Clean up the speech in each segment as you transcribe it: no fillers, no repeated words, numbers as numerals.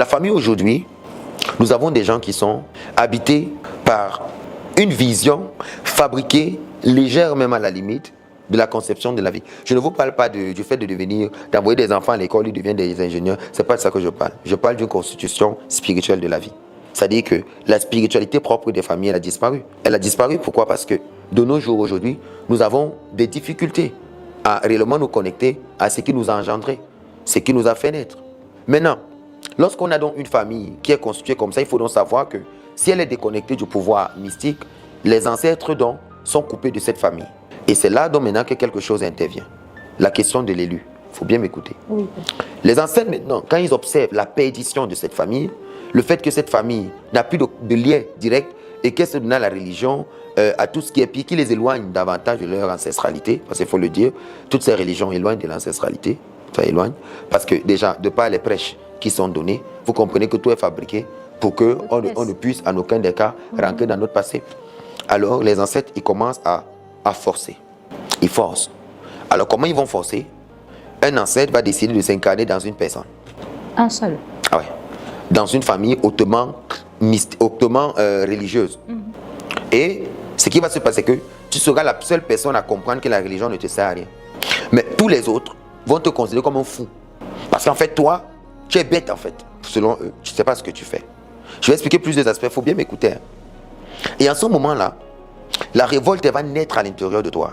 La famille aujourd'hui, nous avons des gens qui sont habités par une vision fabriquée, légère même à la limite, de la conception de la vie. Je ne vous parle pas du fait d'envoyer des enfants à l'école, ils deviennent des ingénieurs. C'est pas de ça que je parle. Je parle d'une constitution spirituelle de la vie. C'est-à-dire que la spiritualité propre des familles, elle a disparu. Elle a disparu pourquoi? Parce que de nos jours aujourd'hui, nous avons des difficultés à réellement nous connecter à ce qui nous a engendrés, ce qui nous a fait naître. Maintenant, lorsqu'on a donc une famille qui est constituée comme ça, il faut donc savoir que si elle est déconnectée du pouvoir mystique, les ancêtres donc sont coupés de cette famille. Et c'est là donc maintenant que quelque chose intervient. La question de l'élu. Il faut bien m'écouter. Oui. Les ancêtres maintenant, quand ils observent la perdition de cette famille, le fait que cette famille n'a plus de lien direct et qu'elle se donne à la religion, à tout ce qui est pire, qui les éloigne davantage de leur ancestralité, parce qu'il faut le dire, toutes ces religions éloignent de l'ancestralité, ça éloigne, parce que déjà, de par les prêches qui sont donnés, vous comprenez que tout est fabriqué pour qu'on ne puisse en aucun des cas rentrer dans notre passé. Alors les ancêtres, ils commencent à forcer. Ils forcent. Alors comment ils vont forcer? Un ancêtre va décider de s'incarner dans une personne. Un seul? Ah ouais. Dans une famille hautement religieuse. Et ce qui va se passer, c'est que tu seras la seule personne à comprendre que la religion ne te sert à rien. Mais tous les autres vont te considérer comme un fou. Parce qu'en fait, toi, tu es bête en fait. Selon eux, tu ne sais pas ce que tu fais. Je vais expliquer plusieurs aspects, il faut bien m'écouter. Et en ce moment-là, la révolte va naître à l'intérieur de toi.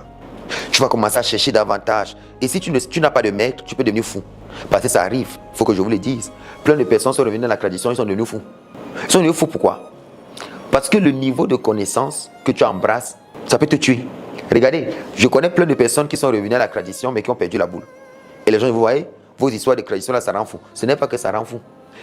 Tu vas commencer à chercher davantage. Et si tu n'as pas de maître, tu peux devenir fou. Parce que ça arrive, il faut que je vous le dise. Plein de personnes sont revenues dans la tradition, ils sont devenus fous. Ils sont devenus fous pourquoi? Parce que le niveau de connaissance que tu embrasses, ça peut te tuer. Regardez, je connais plein de personnes qui sont revenues à la tradition mais qui ont perdu la boule. Et les gens, vous voyez, vos histoires de tradition là, ça rend fou. Ce n'est pas que ça rend fou.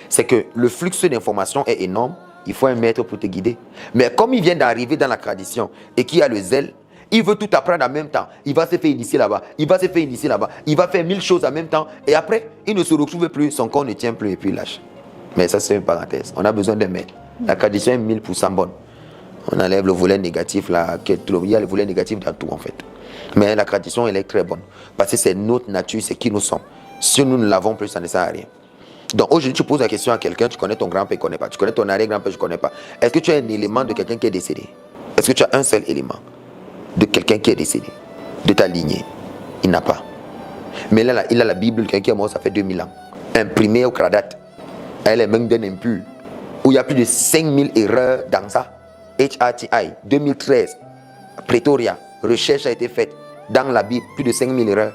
C'est que le flux d'informations est énorme. Il faut un maître pour te guider. Mais comme il vient d'arriver dans la tradition et qu'il a le zèle, il veut tout apprendre en même temps. Il va se faire initier là-bas. Il va se faire initier là-bas. Il va faire 1000 choses en même temps. Et après, il ne se retrouve plus. Son corps ne tient plus et puis il lâche. Mais ça, c'est une parenthèse. On a besoin d'un maître. La tradition est 1000% bonne. On enlève le volet négatif là. Il y a le volet négatif dans tout en fait. Mais la tradition, elle est très bonne. Parce que c'est notre nature, c'est qui nous sommes. Si nous ne l'avons plus, ça ne sert à rien. Donc aujourd'hui, tu poses la question à quelqu'un, tu connais ton grand-père, je ne connais pas. Tu connais ton arrière-grand-père, je ne connais pas. Est-ce que tu as un élément de quelqu'un qui est décédé? Est-ce que tu as un seul élément de quelqu'un qui est décédé, de ta lignée? Il n'a pas. Mais là, il a la Bible, quelqu'un qui est mort, ça fait 2000 ans. Imprimée au cradate. Elle est même d'un impur. Où il y a plus de 5000 erreurs dans ça. HRTI, 2013, Pretoria, recherche a été faite dans la Bible, plus de 5000 erreurs.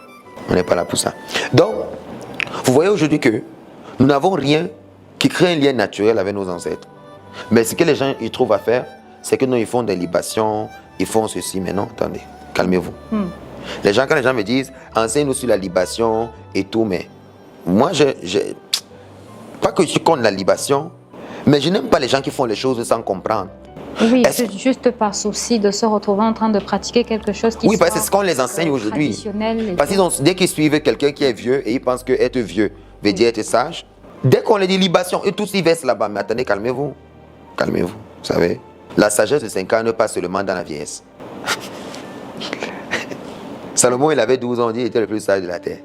On n'est pas là pour ça. Donc, vous voyez aujourd'hui que nous n'avons rien qui crée un lien naturel avec nos ancêtres. Mais ce que les gens ils trouvent à faire, c'est que nous, ils font des libations, ils font ceci. Mais non, attendez, calmez-vous. Quand les gens me disent, enseigne-nous sur la libation et tout, mais moi, pas que je suis contre la libation, mais je n'aime pas les gens qui font les choses sans comprendre. Oui, juste par souci de se retrouver en train de pratiquer quelque chose qui parce que c'est ce qu'on les enseigne aujourd'hui. Parce que dès qu'ils suivent quelqu'un qui est vieux et ils pensent que être vieux veut dire être sage, dès qu'on les dit libation, et tous ils versent là-bas. Mais attendez, calmez-vous. Calmez-vous, vous savez. La sagesse ne s'incarne pas seulement dans la vieillesse. Salomon, il avait 12 ans, il était le plus sage de la terre.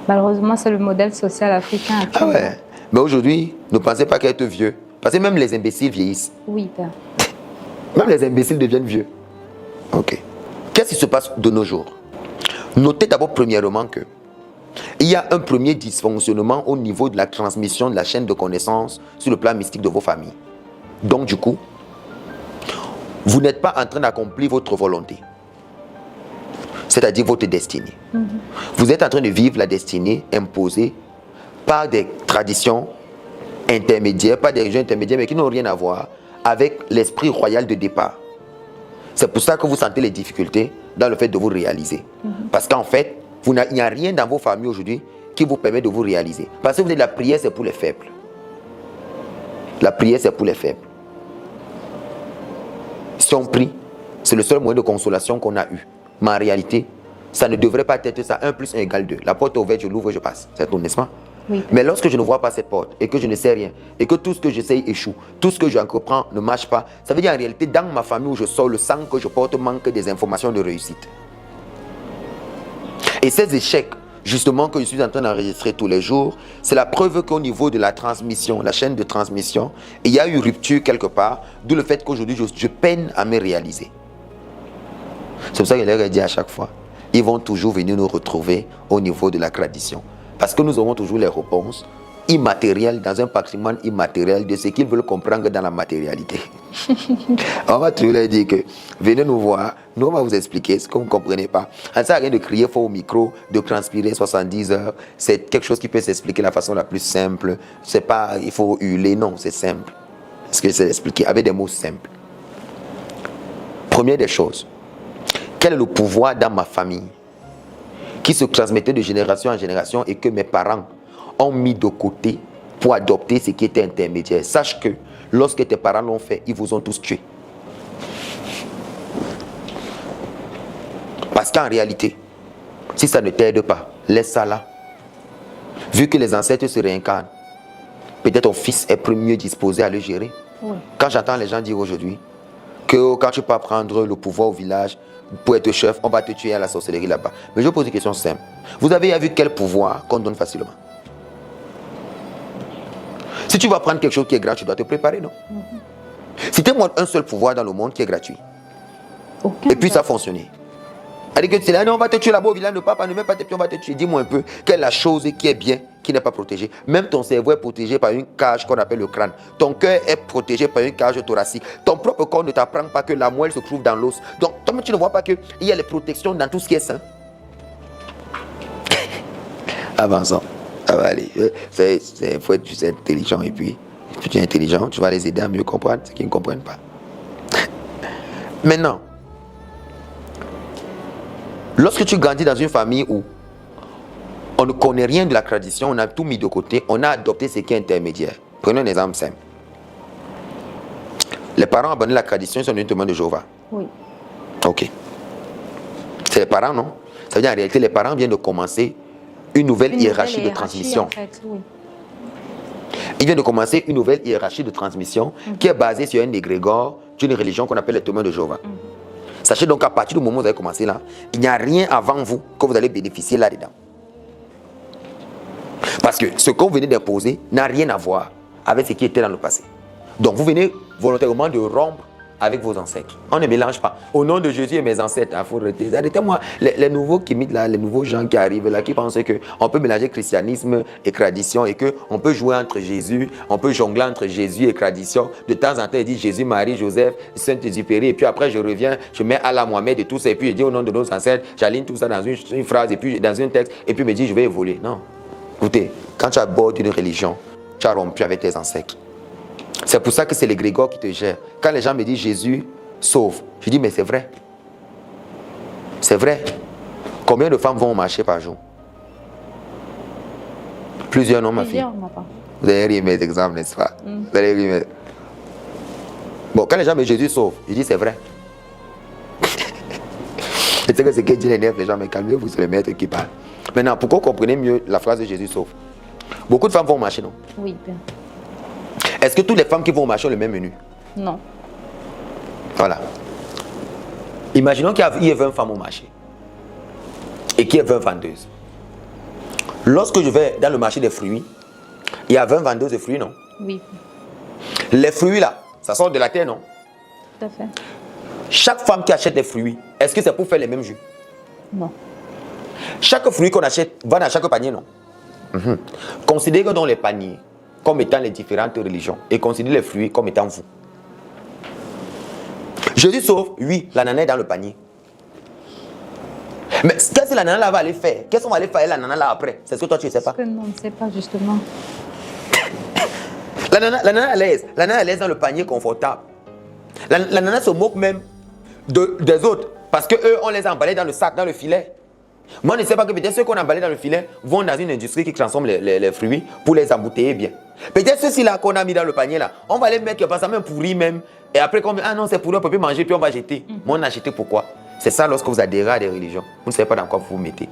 Malheureusement, c'est le modèle social africain actuel. Ah ouais. Mais aujourd'hui, ne pensez pas qu'être vieux. Parce que même les imbéciles vieillissent. Oui, père. Même les imbéciles deviennent vieux. Ok. Qu'est-ce qui se passe de nos jours? Notez d'abord premièrement que il y a un premier dysfonctionnement au niveau de la transmission de la chaîne de connaissances sur le plan mystique de vos familles. Donc du coup, vous n'êtes pas en train d'accomplir votre volonté. C'est-à-dire votre destinée. Vous êtes en train de vivre la destinée imposée par des traditions intermédiaires, pas des religions intermédiaires, mais qui n'ont rien à voir avec l'esprit royal de départ. C'est pour ça que vous sentez les difficultés dans le fait de vous réaliser. Parce qu'en fait, il n'y a rien dans vos familles aujourd'hui qui vous permet de vous réaliser. Parce que vous dites la prière, c'est pour les faibles. La prière, c'est pour les faibles. Si on prie, c'est le seul moyen de consolation qu'on a eu. Mais en réalité, ça ne devrait pas être ça. 1 + 1 = 2. La porte est ouverte, je l'ouvre, je passe. C'est tout, n'est-ce pas? Oui. Mais lorsque je ne vois pas cette porte et que je ne sais rien et que tout ce que j'essaye échoue, tout ce que j'entreprends ne marche pas, ça veut dire en réalité, dans ma famille où je sors, le sang que je porte manque des informations de réussite. Et ces échecs justement que je suis en train d'enregistrer tous les jours, c'est la preuve qu'au niveau de la transmission, la chaîne de transmission, il y a eu rupture quelque part, d'où le fait qu'aujourd'hui, je peine à me réaliser. C'est pour ça que je leur ai dit à chaque fois, ils vont toujours venir nous retrouver au niveau de la tradition. Parce que nous aurons toujours les réponses immatérielles dans un patrimoine immatériel de ce qu'ils veulent comprendre dans la matérialité. On va toujours leur dire que venez nous voir, nous on va vous expliquer ce que vous ne comprenez pas. Ça ne sert à rien de crier fort au micro, de transpirer 70 heures. C'est quelque chose qui peut s'expliquer de la façon la plus simple. C'est pas, il faut hurler, non, c'est simple. Ce que j'essaie d'expliquer avec des mots simples. Première des choses, quel est le pouvoir dans ma famille qui se transmettait de génération en génération et que mes parents ont mis de côté pour adopter ce qui était intermédiaire. Sache que lorsque tes parents l'ont fait, ils vous ont tous tués. Parce qu'en réalité, si ça ne t'aide pas, laisse ça là. Vu que les ancêtres se réincarnent, peut-être ton fils est mieux disposé à le gérer. Oui. Quand j'entends les gens dire aujourd'hui que quand tu peux prendre le pouvoir au village pour être chef, on va te tuer à la sorcellerie là-bas. Mais je pose une question simple. Vous avez vu quel pouvoir qu'on donne facilement? Si tu vas prendre quelque chose qui est gratuit, tu dois te préparer, non? Si tu montres un seul pouvoir dans le monde qui est gratuit, et puis ça a fonctionné. Elle dit que c'est là, non, on va te tuer là-bas au village, ne pas ne même pas te tuer, on va te tuer. Dis-moi un peu, quelle est la chose qui est bien, qui n'est pas protégée? Même ton cerveau est protégé par une cage qu'on appelle le crâne. Ton cœur est protégé par une cage thoracique. Ton propre corps ne t'apprend pas que la moelle se trouve dans l'os. Donc, toi, tu ne vois pas qu'il y a les protections dans tout ce qui est sain. Avançons. Ça va aller. Il faut être juste intelligent et puis tu es intelligent, tu vas les aider à mieux comprendre ce qu'ils ne comprennent pas. Maintenant, lorsque tu grandis dans une famille où on ne connaît rien de la tradition, on a tout mis de côté, on a adopté ce qui est intermédiaire. Prenons un exemple simple. Les parents abandonnent la tradition, ils sont devenus témoins de Jéhovah. Oui. Ok. C'est les parents, non? Ça veut dire en réalité, les parents viennent de commencer une nouvelle hiérarchie de transmission. En fait, oui. Il vient de commencer une nouvelle hiérarchie de transmission qui est basée sur un égrégore d'une religion qu'on appelle les témoins de Jéhovah. Sachez donc qu'à partir du moment où vous avez commencé là, il n'y a rien avant vous que vous allez bénéficier là-dedans. Parce que ce qu'on venait d'imposer n'a rien à voir avec ce qui était dans le passé. Donc vous venez volontairement de rompre avec vos ancêtres. On ne mélange pas. Au nom de Jésus et mes ancêtres, il faut arrêter. Arrêtez-moi, les nouveaux qui imitent là, les nouveaux gens qui arrivent là, qui pensent qu'on peut mélanger christianisme et tradition et qu'on peut jouer entre Jésus, on peut jongler entre Jésus et tradition. De temps en temps, il dit Jésus, Marie, Joseph, Saint-Exupéry. Et puis après, je reviens, je mets Allah, Mohamed et tout ça. Et puis je dis au nom de nos ancêtres, j'aligne tout ça dans une phrase et puis dans un texte. Et puis il me dit, je vais évoluer. Non. Écoutez, quand tu abordes une religion, tu as rompu avec tes ancêtres. C'est pour ça que c'est l'égrégore qui te gère. Quand les gens me disent Jésus sauve, je dis mais c'est vrai. C'est vrai. Combien de femmes vont au marché par jour? Plusieurs, non, ma fille? Vous avez ri mes exemples, n'est-ce pas? Vous avez ri mes... Bon, quand les gens me disent Jésus sauve, je dis c'est vrai. C'est que ce que dit les gens, mais calmez-vous, c'est le maître qui parle. Maintenant, pourquoi vous comprenez mieux la phrase de Jésus sauve? Beaucoup de femmes vont au marché, non? Oui, bien. Est-ce que toutes les femmes qui vont au marché ont le même menu? Non. Voilà. Imaginons qu'il y ait 20 femmes au marché et qu'il y ait 20 vendeuses. Lorsque je vais dans le marché des fruits, il y a 20 vendeuses de fruits, non? Oui. Les fruits là, ça sort de la terre, non? Tout à fait. Chaque femme qui achète des fruits, est-ce que c'est pour faire les mêmes jus? Non. Chaque fruit qu'on achète va dans chaque panier, non? Considérez donc les paniers comme étant les différentes religions et considérez les fruits comme étant vous. Jésus sauve, oui, l'ananas est dans le panier. Mais qu'est-ce que l'ananas là va aller faire? Qu'est-ce qu'on va aller faire l'ananas là après? C'est ce que toi tu ne sais pas. Parce que non, on ne sait pas justement. L'ananas à l'aise. L'ananas à l'aise dans le panier confortable. L'ananas se moque même des autres parce qu'eux, on les a emballés dans le sac, dans le filet. Moi, je ne sais pas que peut-être ceux qu'on a emballés dans le filet vont dans une industrie qui transforme les fruits pour les embouteiller bien. Peut-être ceux-ci là qu'on a mis dans le panier là, on va les mettre pas ça même pourri même. Et après, ah non, c'est pourri, on ne peut plus manger, puis on va jeter. Mais on a jeté pourquoi? C'est ça lorsque vous adhérez à des religions. Vous ne savez pas dans quoi vous vous mettez.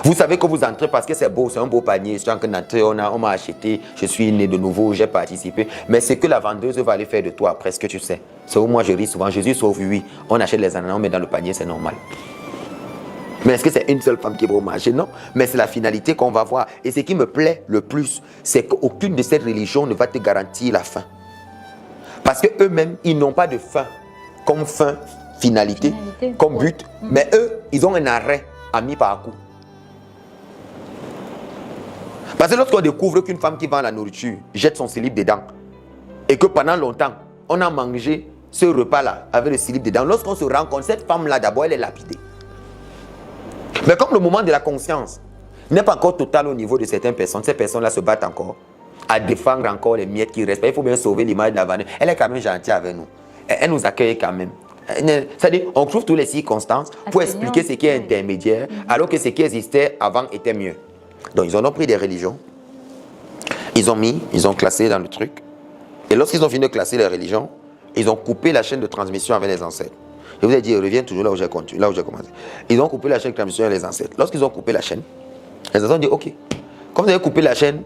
Vous savez que vous entrez parce que c'est beau, c'est un beau panier. Je suis en train d'entrer, on m'a acheté, je suis né de nouveau, j'ai participé. Mais ce que la vendeuse va aller faire de toi après, ce que tu sais. C'est où moi je ris souvent. Jésus sauve, oui. On achète les ananas, on met dans le panier, c'est normal. Mais est-ce que c'est une seule femme qui va au marché? Non. Mais c'est la finalité qu'on va voir. Et ce qui me plaît le plus, c'est qu'aucune de ces religions ne va te garantir la fin. Parce qu'eux-mêmes, ils n'ont pas de fin comme fin, finalité. Comme but. Mais eux, ils ont un arrêt à mi-parcours. Parce que lorsqu'on découvre qu'une femme qui vend la nourriture jette son slip dedans, et que pendant longtemps, on a mangé ce repas-là avec le slip dedans, lorsqu'on se rend compte, cette femme-là, d'abord, elle est lapidée. Mais comme le moment de la conscience n'est pas encore total au niveau de certaines personnes, ces personnes-là se battent encore à défendre encore les miettes qui restent. Il faut bien sauver l'image de la vanne. Elle est quand même gentille avec nous. Elle nous accueille quand même. C'est-à-dire, on trouve toutes les circonstances pour expliquer ce qui est intermédiaire, alors que ce qui existait avant était mieux. Donc, ils en ont pris des religions, ils ont classé dans le truc. Et lorsqu'ils ont fini de classer les religions, ils ont coupé la chaîne de transmission avec les ancêtres. Je vous ai dit, je reviens toujours là où j'ai commencé. Ils ont coupé la chaîne de transmission avec les ancêtres. Lorsqu'ils ont coupé la chaîne, les ancêtres ont dit, ok, comme vous avez coupé la chaîne,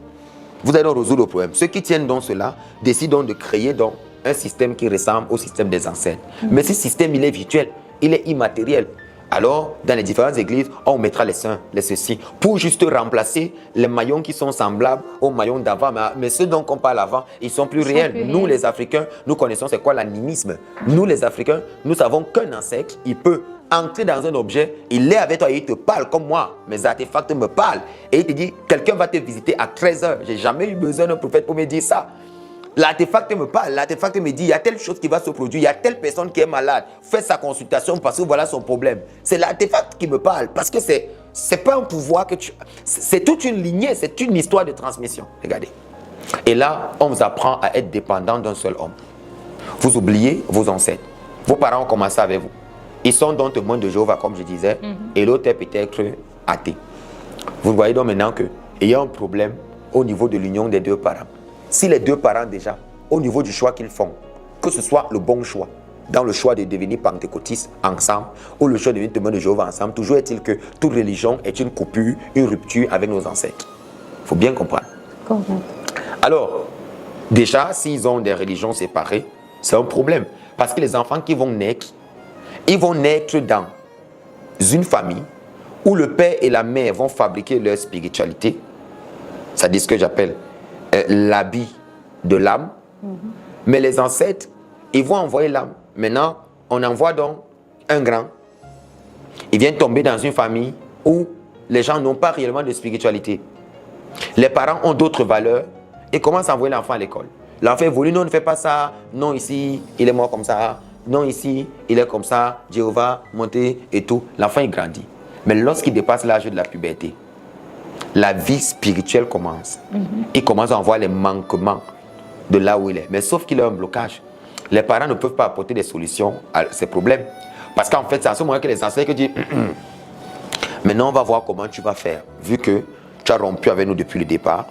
vous allez donc résoudre le problème. Ceux qui tiennent dans cela décident de créer donc un système qui ressemble au système des ancêtres. Mais ce système, il est virtuel, il est immatériel. Alors, dans les différentes églises, on mettra les saints, les ceci, pour juste remplacer les maillons qui sont semblables aux maillons d'avant. Mais ceux dont on parle avant, ils sont plus réels. Nous, les Africains, nous connaissons c'est quoi l'animisme. Nous, les Africains, nous savons qu'un insecte, il peut entrer dans un objet, il est avec toi et il te parle comme moi. Mes artefacts me parlent. Et il te dit, quelqu'un va te visiter à 13h. J'ai jamais eu besoin d'un prophète pour me dire ça. L'artefact me parle, l'artefact me dit, il y a telle chose qui va se produire, il y a telle personne qui est malade, fais sa consultation parce que voilà son problème. C'est l'artefact qui me parle parce que c'est pas un pouvoir que tu... C'est toute une lignée, c'est une histoire de transmission. Regardez. Et là, on vous apprend à être dépendant d'un seul homme. Vous oubliez vos ancêtres. Vos parents ont commencé avec vous. Ils sont dans le témoin de Jéhovah, comme je disais, et l'autre est peut-être athée. Vous voyez donc maintenant qu'il y a un problème au niveau de l'union des deux parents. Si les deux parents déjà, au niveau du choix qu'ils font, que ce soit le bon choix, dans le choix de devenir pentecôtiste ensemble, ou le choix de devenir témoin de Jéhovah ensemble, toujours est-il que toute religion est une coupure, une rupture avec nos ancêtres. Il faut bien comprendre. Alors, déjà, s'ils ont des religions séparées, c'est un problème. Parce que les enfants qui vont naître, ils vont naître dans une famille où le père et la mère vont fabriquer leur spiritualité. C'est ce que j'appelle l'habit de l'âme. Mais les ancêtres, ils vont envoyer l'âme. Maintenant, on envoie donc un grand. Il vient tomber dans une famille où les gens n'ont pas réellement de spiritualité. Les parents ont d'autres valeurs et commencent à envoyer l'enfant à l'école. L'enfant évolue, non, ne fais pas ça. Non, ici, il est mort comme ça. Non, ici, il est comme ça. Jéhovah, monté et tout. L'enfant, il grandit. Mais lorsqu'il dépasse l'âge de la puberté, la vie spirituelle commence. Il commence à voir les manquements de là où il est. Mais sauf qu'il a un blocage. Les parents ne peuvent pas apporter des solutions à ces problèmes. Parce qu'en fait, c'est à ce moment que les enseignants disent maintenant, on va voir comment tu vas faire. Vu que tu as rompu avec nous depuis le départ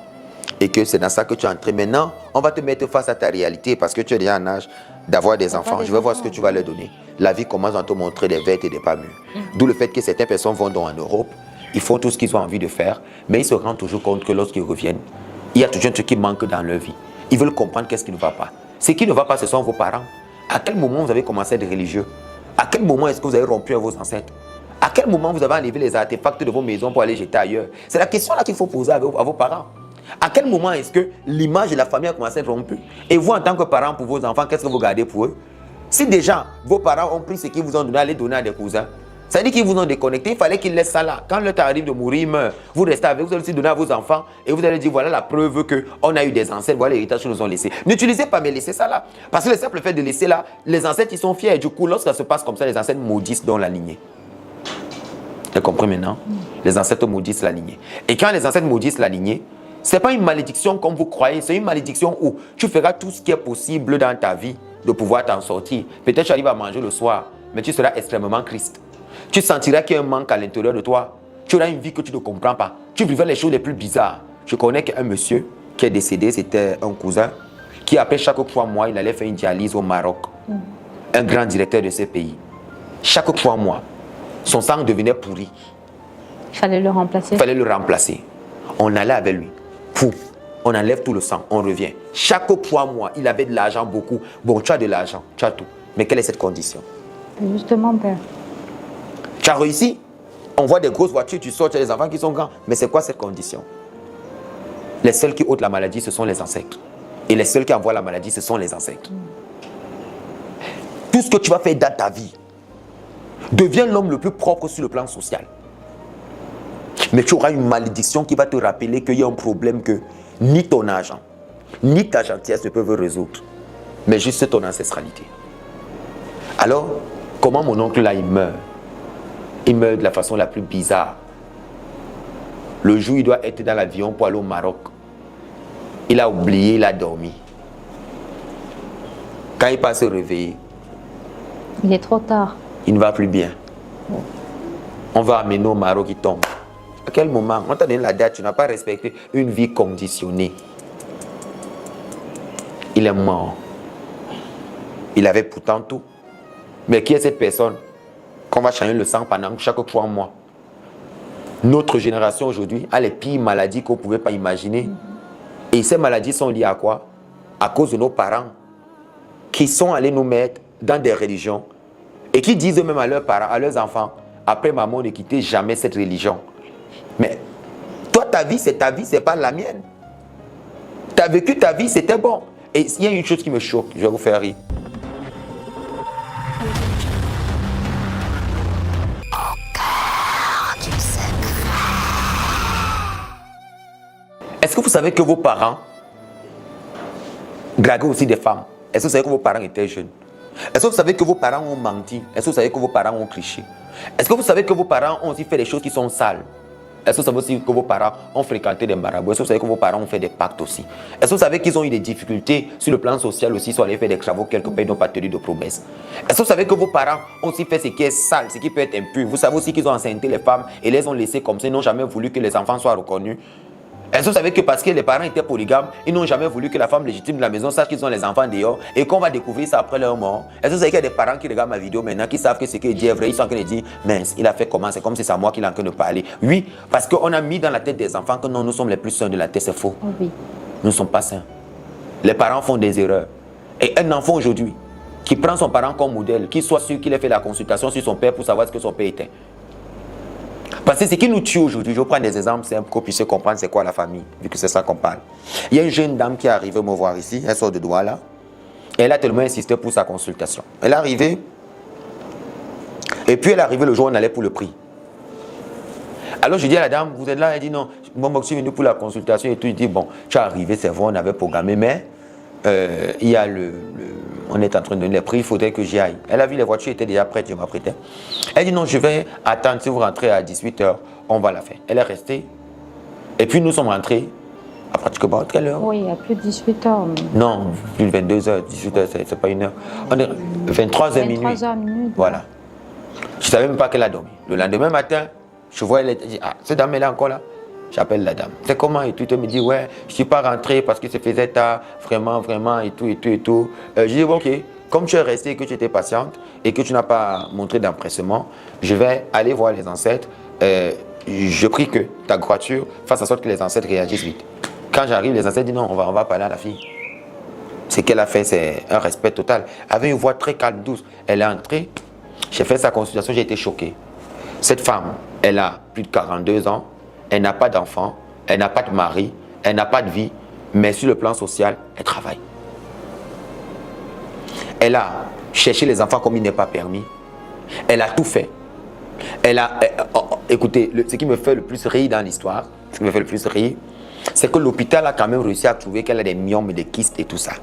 et que c'est dans ça que tu es entré. Maintenant, on va te mettre face à ta réalité parce que tu es déjà en âge d'avoir des enfants. Je vais voir ce que tu vas leur donner. La vie commence à te montrer des vertes et des pas mûres. D'où le fait que certaines personnes vont donc en Europe. Ils font tout ce qu'ils ont envie de faire, mais ils se rendent toujours compte que lorsqu'ils reviennent, il y a toujours un truc qui manque dans leur vie. Ils veulent comprendre qu'est-ce qui ne va pas. Ce qui ne va pas, ce sont vos parents. À quel moment vous avez commencé à être religieux? À quel moment est-ce que vous avez rompu avec vos ancêtres? À quel moment vous avez enlevé les artefacts de vos maisons pour aller jeter ailleurs? C'est la question là qu'il faut poser à vos parents. À quel moment est-ce que l'image de la famille a commencé à être rompue? Et vous, en tant que parent pour vos enfants, qu'est-ce que vous gardez pour eux? Si déjà vos parents ont pris ce qu'ils vous ont donné à les donner à des cousins, ça veut dire qu'ils vous ont déconnecté, il fallait qu'ils laissent ça là. Quand le temps arrive de mourir, il meurt. Vous restez avec, vous allez aussi donner à vos enfants et vous allez dire voilà la preuve qu'on a eu des ancêtres, voilà l'héritage qu'ils nous ont laissé. N'utilisez pas, mais laissez ça là. Parce que le simple fait de laisser là, les ancêtres ils sont fiers. Et du coup, lorsque ça se passe comme ça, les ancêtres maudissent dans la lignée. Vous comprenez maintenant? Les ancêtres maudissent la lignée. Et quand les ancêtres maudissent la lignée, ce n'est pas une malédiction comme vous croyez, c'est une malédiction où tu feras tout ce qui est possible dans ta vie de pouvoir t'en sortir. Peut-être tu arrives à manger le soir, mais tu seras extrêmement triste. Tu sentiras qu'il y a un manque à l'intérieur de toi. Tu auras une vie que tu ne comprends pas. Tu vivras les choses les plus bizarres. Je connais un monsieur qui est décédé, c'était un cousin, qui après chaque 3 mois, il allait faire une dialyse au Maroc. Un grand directeur de ce pays. Chaque 3 mois, son sang devenait pourri. Il fallait le remplacer. Il fallait le remplacer. On allait avec lui. On enlève tout le sang, on revient. Chaque 3 mois, il avait de l'argent, beaucoup. Bon, tu as de l'argent, tu as tout. Mais quelle est cette condition? Justement, père. Tu as réussi, On voit des grosses voitures, tu sors, tu as des enfants qui sont grands. Mais c'est quoi cette condition? Les seuls qui ôtent la maladie, ce sont les insectes. Et les seuls qui envoient la maladie, ce sont les insectes. Tout ce que tu vas faire dans ta vie, deviens l'homme le plus propre sur le plan social. Mais tu auras une malédiction qui va te rappeler qu'il y a un problème que ni ton argent, ni ta gentillesse ne peuvent résoudre, mais juste ton ancestralité. Alors, comment mon oncle là, il meurt? Il meurt de la façon la plus bizarre. Le jour où il doit être dans l'avion pour aller au Maroc, il a oublié, il a dormi. Quand il passe se réveiller, il est trop tard. Il ne va plus bien. On va amener au Maroc, il tombe. À quel moment? On t'a donné la date, tu n'as pas respecté une vie conditionnée. Il est mort. Il avait pourtant tout. Mais qui est cette personne qu'on va changer le sang pendant chaque 3 mois? Notre génération aujourd'hui a les pires maladies qu'on ne pouvait pas imaginer. Et ces maladies sont liées à quoi? À cause de nos parents qui sont allés nous mettre dans des religions et qui disent eux-mêmes à leurs parents, à leurs enfants, après maman, ne quittez jamais cette religion. Mais toi, ta vie, c'est ta vie, c'est pas la mienne. Tu as vécu ta vie, c'était bon. Et il y a une chose qui me choque, je vais vous faire rire. Est-ce que vous savez que vos parents draguaient aussi des femmes? Est-ce que vous savez que vos parents étaient jeunes? Est-ce que vous savez que vos parents ont menti? Est-ce que vous savez que vos parents ont triché? Est-ce que vous savez que vos parents ont aussi fait des choses qui sont sales? Est-ce que vous savez aussi que vos parents ont fréquenté des marabouts? Est-ce que vous savez que vos parents ont fait des pactes aussi? Est-ce que vous savez qu'ils ont eu des difficultés sur le plan social aussi, ils sont allés faire des travaux quelque part, ils n'ont pas tenu de promesses? Est-ce que vous savez que vos parents ont aussi fait ce qui est sale, ce qui peut être impur? Vous savez aussi qu'ils ont enceinté les femmes et les ont laissées comme ça, ils n'ont jamais voulu que les enfants soient reconnus? Est-ce que vous savez que parce que les parents étaient polygames, ils n'ont jamais voulu que la femme légitime de la maison sache qu'ils ont les enfants dehors et qu'on va découvrir ça après leur mort? Est-ce que vous savez qu'il y a des parents qui regardent ma vidéo maintenant, qui savent que ce qu'il dit est vrai, ils sont en train de dire, mince, il a fait comment? C'est comme si c'est à moi qu'il est en train de parler. Oui, parce qu'on a mis dans la tête des enfants que non, nous sommes les plus sains de la terre, c'est faux. Oh oui. Nous ne sommes pas sains. Les parents font des erreurs. Et un enfant aujourd'hui, qui prend son parent comme modèle, qui soit sûr qu'il ait fait la consultation sur son père pour savoir ce que son père était. Parce que ce qui nous tue aujourd'hui, je prends des exemples simples pour qu'on puisse comprendre c'est quoi la famille, vu que c'est ça qu'on parle. Il y a une jeune dame qui est arrivée me voir ici, elle sort de Douala, et elle a tellement insisté pour sa consultation. Elle est arrivée, et puis elle est arrivée le jour où on allait pour le prix. Alors je dis à la dame, vous êtes là? Elle dit non, moi je suis venu pour la consultation et tout. Je dis bon, tu es arrivé, c'est vrai, on avait programmé, mais il y a on est en train de donner les prix, il faudrait que j'y aille. Elle a vu les voitures étaient déjà prêtes, je m'apprêtais. Elle dit non, je vais attendre, si vous rentrez à 18h, on va la faire. Elle est restée. Et puis nous sommes rentrés à pratiquement quelle heure? Oui, à plus de 18h. Non, plus de 22h, 18h, c'est pas une heure. On est 23h minuit. 23h minuit. Voilà. Je ne savais même pas qu'elle a dormi. Le lendemain matin, je vois, elle dit, ah, cette dame elle est encore là. J'appelle la dame. C'est comment? Et tout, elle me dit, ouais, je ne suis pas rentré parce que ça faisait tard, vraiment, vraiment, et tout, et tout, et tout. Je dis, ok, comme tu es resté et que tu étais patiente et que tu n'as pas montré d'empressement, je vais aller voir les ancêtres. Je prie que ta voiture fasse en sorte que les ancêtres réagissent vite. Quand j'arrive, les ancêtres disent, non, on va parler à la fille. Ce qu'elle a fait, c'est un respect total. Elle avait une voix très calme, douce. Elle est entrée, j'ai fait sa consultation, j'ai été choqué. Cette femme, elle a plus de 42 ans. Elle n'a pas d'enfant, elle n'a pas de mari, elle n'a pas de vie, mais sur le plan social, elle travaille. Elle a cherché les enfants comme il n'est pas permis. Elle a tout fait. Écoutez, ce qui me fait le plus rire dans l'histoire, c'est que l'hôpital a quand même réussi à trouver qu'elle a des myomes, des kystes et tout ça.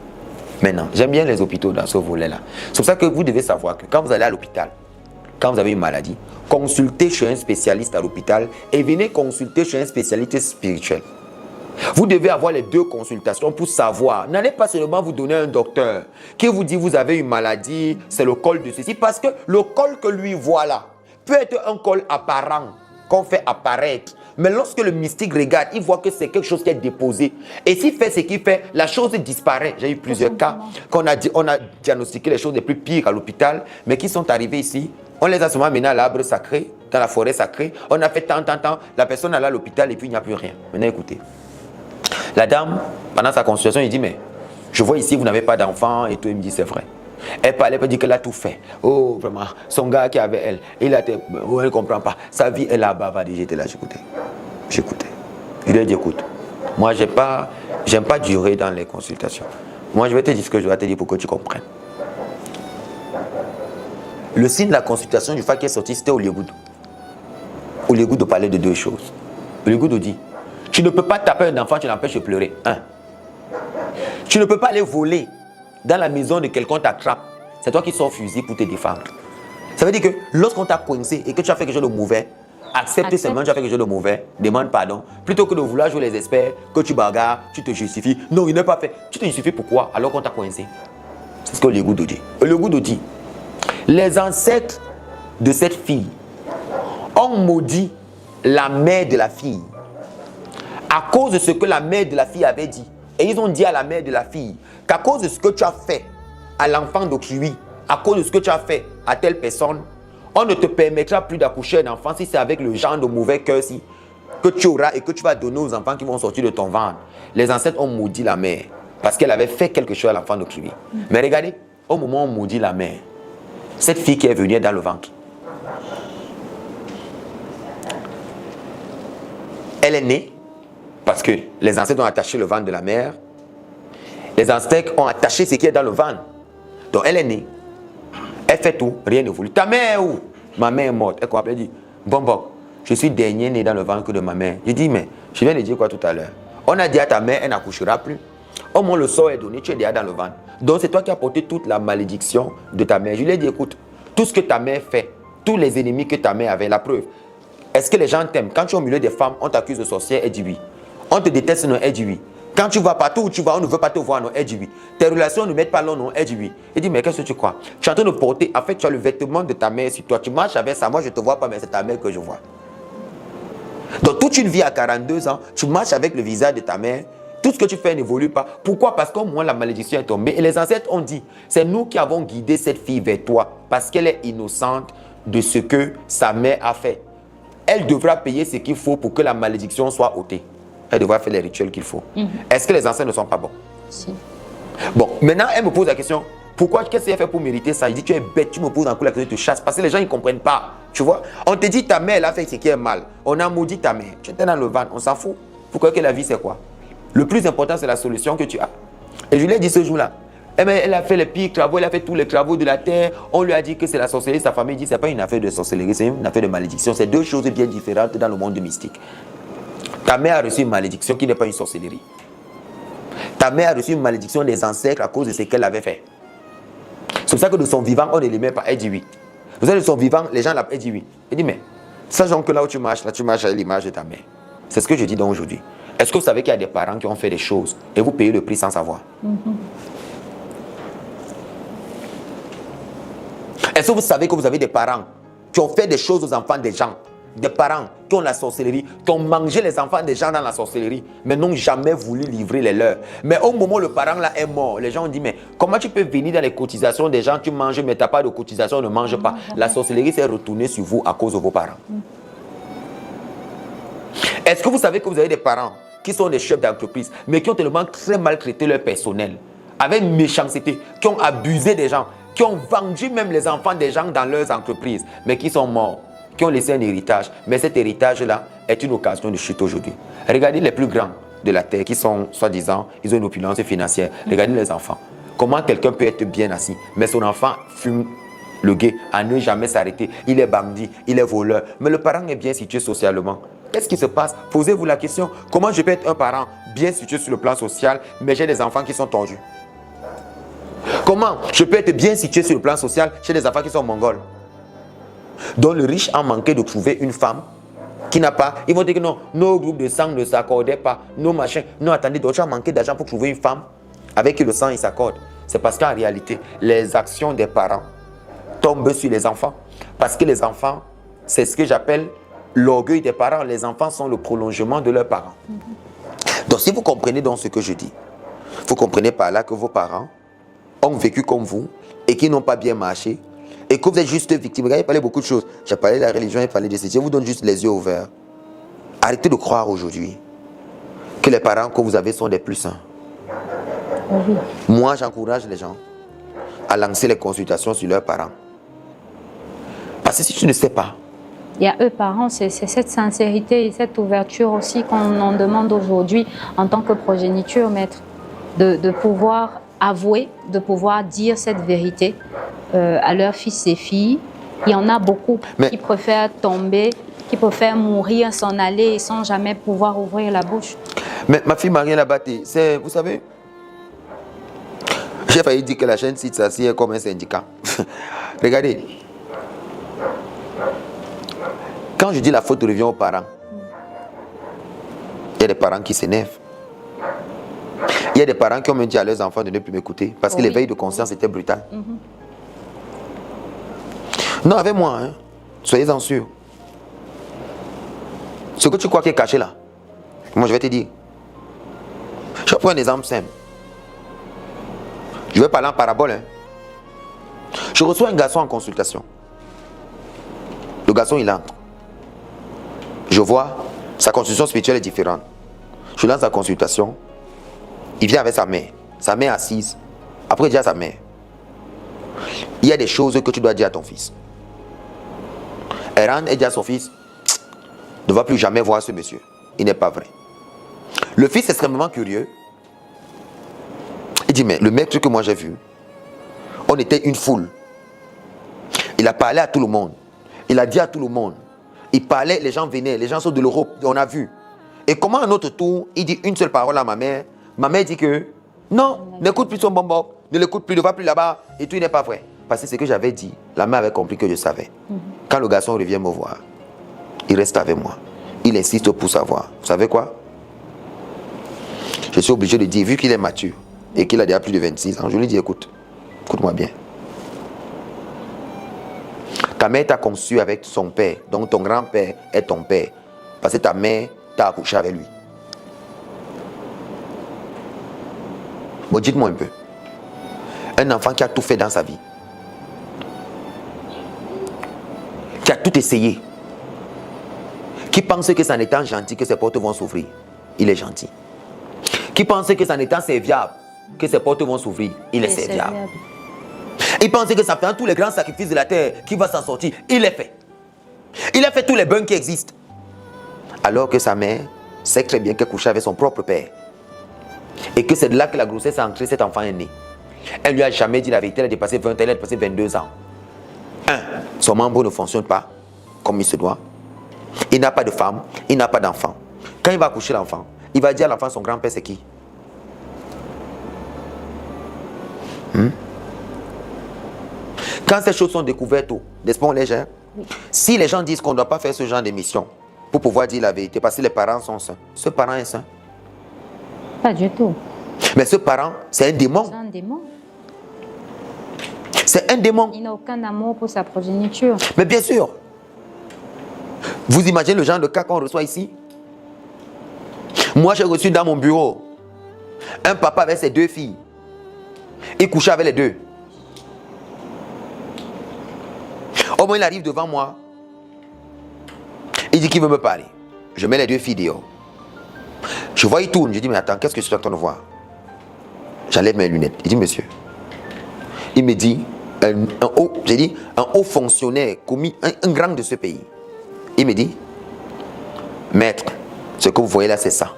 Maintenant, j'aime bien les hôpitaux dans ce volet-là. C'est pour ça que vous devez savoir que quand vous allez à l'hôpital, quand vous avez une maladie, consultez chez un spécialiste à l'hôpital et venez consulter chez un spécialiste spirituel. Vous devez avoir les deux consultations pour savoir. N'allez pas seulement vous donner un docteur qui vous dit vous avez une maladie, c'est le col de ceci, parce que le col que lui voit là peut être un col apparent qu'on fait apparaître. Mais lorsque le mystique regarde, il voit que c'est quelque chose qui est déposé. Et s'il fait ce qu'il fait, la chose disparaît. J'ai eu plusieurs cas qu'on a diagnostiqué les choses les plus pires à l'hôpital, mais qui sont arrivés ici. On les a seulement menés à l'arbre sacré, dans la forêt sacrée. On a fait tant. La personne allait à l'hôpital et puis il n'y a plus rien. Maintenant, écoutez. La dame, pendant sa consultation, il dit, mais je vois ici, vous n'avez pas d'enfant et tout. Il me dit, c'est vrai. Elle parlait, elle dit qu'elle a tout fait. Oh, vraiment, son gars qui avait elle, il a été, oh, elle ne comprend pas. Sa vie, elle a bavardé. J'étais là, j'écoutais. J'écoutais. Je lui ai dit, écoute, moi, j'aime pas durer dans les consultations. Moi, je vais te dire ce que je vais te dire pour que tu comprennes. Le signe de la consultation du fait qui est sorti, c'était Hollywood. Hollywood parlait de deux choses. Hollywood dit, tu ne peux pas taper un enfant, tu l'empêches de pleurer. Un. Tu ne peux pas aller voler dans la maison de quelqu'un t'attrape. C'est toi qui sors fusil pour te défendre. Ça veut dire que lorsqu'on t'a coincé et que tu as fait quelque chose de mauvais, accepte seulement que tu as fait quelque chose de mauvais, demande pardon. Plutôt que de vouloir jouer les experts, que tu bagarres, tu te justifies. Non, il n'est pas fait. Tu te justifies pourquoi alors qu'on t'a coincé? C'est ce que le Goudo dit. Le Goudo dit, les ancêtres de cette fille ont maudit la mère de la fille à cause de ce que la mère de la fille avait dit. Et ils ont dit à la mère de la fille qu'à cause de ce que tu as fait à l'enfant d'autrui, à cause de ce que tu as fait à telle personne, on ne te permettra plus d'accoucher un enfant si c'est avec le genre de mauvais cœur que tu auras et que tu vas donner aux enfants qui vont sortir de ton ventre. Les ancêtres ont maudit la mère parce qu'elle avait fait quelque chose à l'enfant d'autrui. Mais regardez, au moment où on maudit la mère, cette fille qui est venue dans le ventre, elle est née parce que les ancêtres ont attaché le ventre de la mère. Les ancêtres ont attaché ce qui est dans le ventre. Donc elle est née. Elle fait tout, rien ne voulu. Ta mère est où? Ma mère est morte. Elle comprend, elle dit, bon, je suis dernier né dans le ventre de ma mère. Je dis, mais je viens de dire quoi tout à l'heure? On a dit à ta mère, elle n'accouchera plus. Au moins le sort est donné, tu es déjà dans le ventre. Donc c'est toi qui as porté toute la malédiction de ta mère. Je lui ai dit, écoute, tout ce que ta mère fait, tous les ennemis que ta mère avait, la preuve. Est-ce que les gens t'aiment? Quand tu es au milieu des femmes, on t'accuse de sorcière, elle dit oui. On te déteste, non, elle dit oui. Quand tu vas partout où tu vas, on ne veut pas te voir, non, elle dit oui. Tes relations ne mettent pas l'eau, non, elle dit oui. Elle dit, mais qu'est-ce que tu crois? Tu es en train de porter, en fait, tu as le vêtement de ta mère sur toi. Tu marches avec ça, moi je ne te vois pas, mais c'est ta mère que je vois. Donc toute une vie à 42 ans, tu marches avec le visage de ta mère. Tout ce que tu fais n'évolue pas. Pourquoi? Parce qu'au moins la malédiction est tombée. Et les ancêtres ont dit, c'est nous qui avons guidé cette fille vers toi. Parce qu'elle est innocente de ce que sa mère a fait. Elle devra payer ce qu'il faut pour que la malédiction soit ôtée. Elle devra faire les rituels qu'il faut. Est-ce que les ancêtres ne sont pas bons? Si. Bon, maintenant elle me pose la question, pourquoi, qu'est-ce qu'elle fait pour mériter ça? Il dit, tu es bête, tu me poses en coup la question, tu te chasses. Parce que les gens ils ne comprennent pas. Tu vois, on te dit ta mère elle a fait ce qui est mal. On a maudit ta mère. Tu étais dans le ventre, on s'en fout. Pourquoi que la vie c'est quoi? Le plus important c'est la solution que tu as. Et je lui ai dit ce jour-là, elle a fait les pires travaux, elle a fait tous les travaux de la terre. On lui a dit que c'est la sorcellerie. Sa famille dit c'est pas une affaire de sorcellerie, c'est une affaire de malédiction. C'est deux choses bien différentes dans le monde mystique. Ta mère a reçu une malédiction qui n'est pas une sorcellerie. Ta mère a reçu une malédiction des ancêtres à cause de ce qu'elle avait fait. C'est pour ça que de son vivant, on ne l'aimait pas. Elle dit oui. Vous savez, de son vivant, les gens l'appellent. Elle dit oui. Elle dit mais, sachant que là où tu marches, là tu marches avec l'image de ta mère. C'est ce que je dis donc aujourd'hui. Est-ce que vous savez qu'il y a des parents qui ont fait des choses et vous payez le prix sans savoir? Est-ce que vous savez que vous avez des parents qui ont fait des choses aux enfants des gens? Des parents qui ont la sorcellerie, qui ont mangé les enfants des gens dans la sorcellerie, mais n'ont jamais voulu livrer les leurs. Mais au moment où le parent là est mort, les gens ont dit, mais comment tu peux venir dans les cotisations des gens, tu manges, mais tu n'as pas de cotisation, ne mange pas. La sorcellerie s'est retournée sur vous à cause de vos parents. Est-ce que vous savez que vous avez des parents qui sont des chefs d'entreprise, mais qui ont tellement très maltraité leur personnel, avec méchanceté, qui ont abusé des gens, qui ont vendu même les enfants des gens dans leurs entreprises, mais qui sont morts, qui ont laissé un héritage. Mais cet héritage-là est une occasion de chute aujourd'hui. Regardez les plus grands de la terre qui sont, soi-disant, ils ont une opulence financière. Regardez les enfants. Comment quelqu'un peut être bien assis, mais son enfant fume le guet à ne jamais s'arrêter. Il est bandit, il est voleur, mais le parent est bien situé socialement. Qu'est-ce qui se passe? Posez-vous la question. Comment je peux être un parent bien situé sur le plan social, mais j'ai des enfants qui sont tordus? Comment je peux être bien situé sur le plan social chez des enfants qui sont mongols? Donc le riche a manqué de trouver une femme qui n'a pas. Ils vont dire que non, nos groupes de sang ne s'accordaient pas, nos machins. Non, attendez, donc tu as manqué d'argent pour trouver une femme avec qui le sang il s'accorde. C'est parce qu'en réalité, les actions des parents tombent sur les enfants. Parce que les enfants, c'est ce que j'appelle l'orgueil des parents. Les enfants sont le prolongement de leurs parents. Donc si vous comprenez donc ce que je dis, vous comprenez par là que vos parents ont vécu comme vous et qui n'ont pas bien marché et que vous êtes juste victime. Regardez, il parlait beaucoup de choses. J'ai parlé de la religion, il parlait de ceci. Je vous donne juste les yeux ouverts. Arrêtez de croire aujourd'hui que les parents que vous avez sont des plus sains. Oui. Moi, j'encourage les gens à lancer les consultations sur leurs parents. Parce que si tu ne sais pas, il y a eux parents, c'est cette sincérité et cette ouverture aussi qu'on en demande aujourd'hui en tant que progéniture, maître, de pouvoir avouer, de pouvoir dire cette vérité à leurs fils et filles. Il y en a beaucoup qui préfèrent tomber, qui préfèrent mourir, s'en aller sans jamais pouvoir ouvrir la bouche. Mais ma fille Marielle Abaté, c'est, vous savez, j'ai failli dire que la chaîne Site Sassi est comme un syndicat. Regardez. Quand je dis la faute revient aux parents, il y a des parents qui s'énervent. Il y a des parents qui ont même dit à leurs enfants de ne plus m'écouter parce que l'éveil de conscience était brutal. Non, avec moi, hein, soyez-en sûrs. Ce que tu crois qui est caché là, moi je vais te dire. Je prends un exemple simple. Je vais parler en parabole. Hein. Je reçois un garçon en consultation. Le garçon, il entre. Je vois, sa constitution spirituelle est différente. Je lance la consultation. Il vient avec sa mère assise. Après, il dit à sa mère, il y a des choses que tu dois dire à ton fils. Elle rentre et dit à son fils, ne va plus jamais voir ce monsieur. Il n'est pas vrai. Le fils est extrêmement curieux. Il dit, mais le maître que moi j'ai vu, on était une foule. Il a parlé à tout le monde. Il a dit à tout le monde. Il parlait, les gens venaient, les gens sont de l'Europe, on a vu. Et comment à notre tour, il dit une seule parole à ma mère. Ma mère dit que, non, n'écoute plus son bonbon, ne l'écoute plus, ne va plus là-bas, et tout n'est pas vrai. Parce que c'est ce que j'avais dit, la mère avait compris que je savais. Quand le garçon revient me voir, il reste avec moi. Il insiste pour savoir. Vous savez quoi? Je suis obligé de dire, vu qu'il est mature, et qu'il a déjà plus de 26 ans, je lui dis, écoute-moi bien. Ta mère t'a conçu avec son père, donc ton grand-père est ton père. Parce que ta mère t'a accouché avec lui. Bon, dites-moi un peu. Un enfant qui a tout fait dans sa vie, qui a tout essayé, qui pense que c'est en étant gentil que ses portes vont s'ouvrir, il est gentil. Qui pense que c'est en étant serviable que ses portes vont s'ouvrir, il est serviable. Il pense que ça fait tous les grands sacrifices de la terre qui va s'en sortir. Il est fait. Il a fait tous les bons qui existent. Alors que sa mère sait très bien qu'elle couchait avec son propre père. Et que c'est de là que la grossesse a entré, cet enfant est né. Elle ne lui a jamais dit la vérité, elle a dépassé 20 ans, elle a dépassé 22 ans. Son membre ne fonctionne pas comme il se doit. Il n'a pas de femme, il n'a pas d'enfant. Quand il va accoucher l'enfant, il va dire à l'enfant son grand-père c'est qui? Quand ces choses sont découvertes, n'est-ce pas, on les gère? Si les gens disent qu'on ne doit pas faire ce genre d'émission pour pouvoir dire la vérité, parce que les parents sont saints, ce parent est saint? Pas du tout. Mais ce parent, c'est un démon. C'est un démon. C'est un démon. Il n'a aucun amour pour sa progéniture. Mais bien sûr. Vous imaginez le genre de cas qu'on reçoit ici? Moi, j'ai reçu dans mon bureau un papa avec ses deux filles. Il couchait avec les deux. Au moins, il arrive devant moi. Il dit qu'il veut me parler. Je mets les deux filles dehors. Je vois, il tourne. Je dis, mais attends, qu'est-ce que je suis en train de voir? J'enlève mes lunettes. Il dit, monsieur. Il me dit, un haut fonctionnaire, commis, un grand de ce pays. Il me dit, maître, ce que vous voyez là, c'est ça.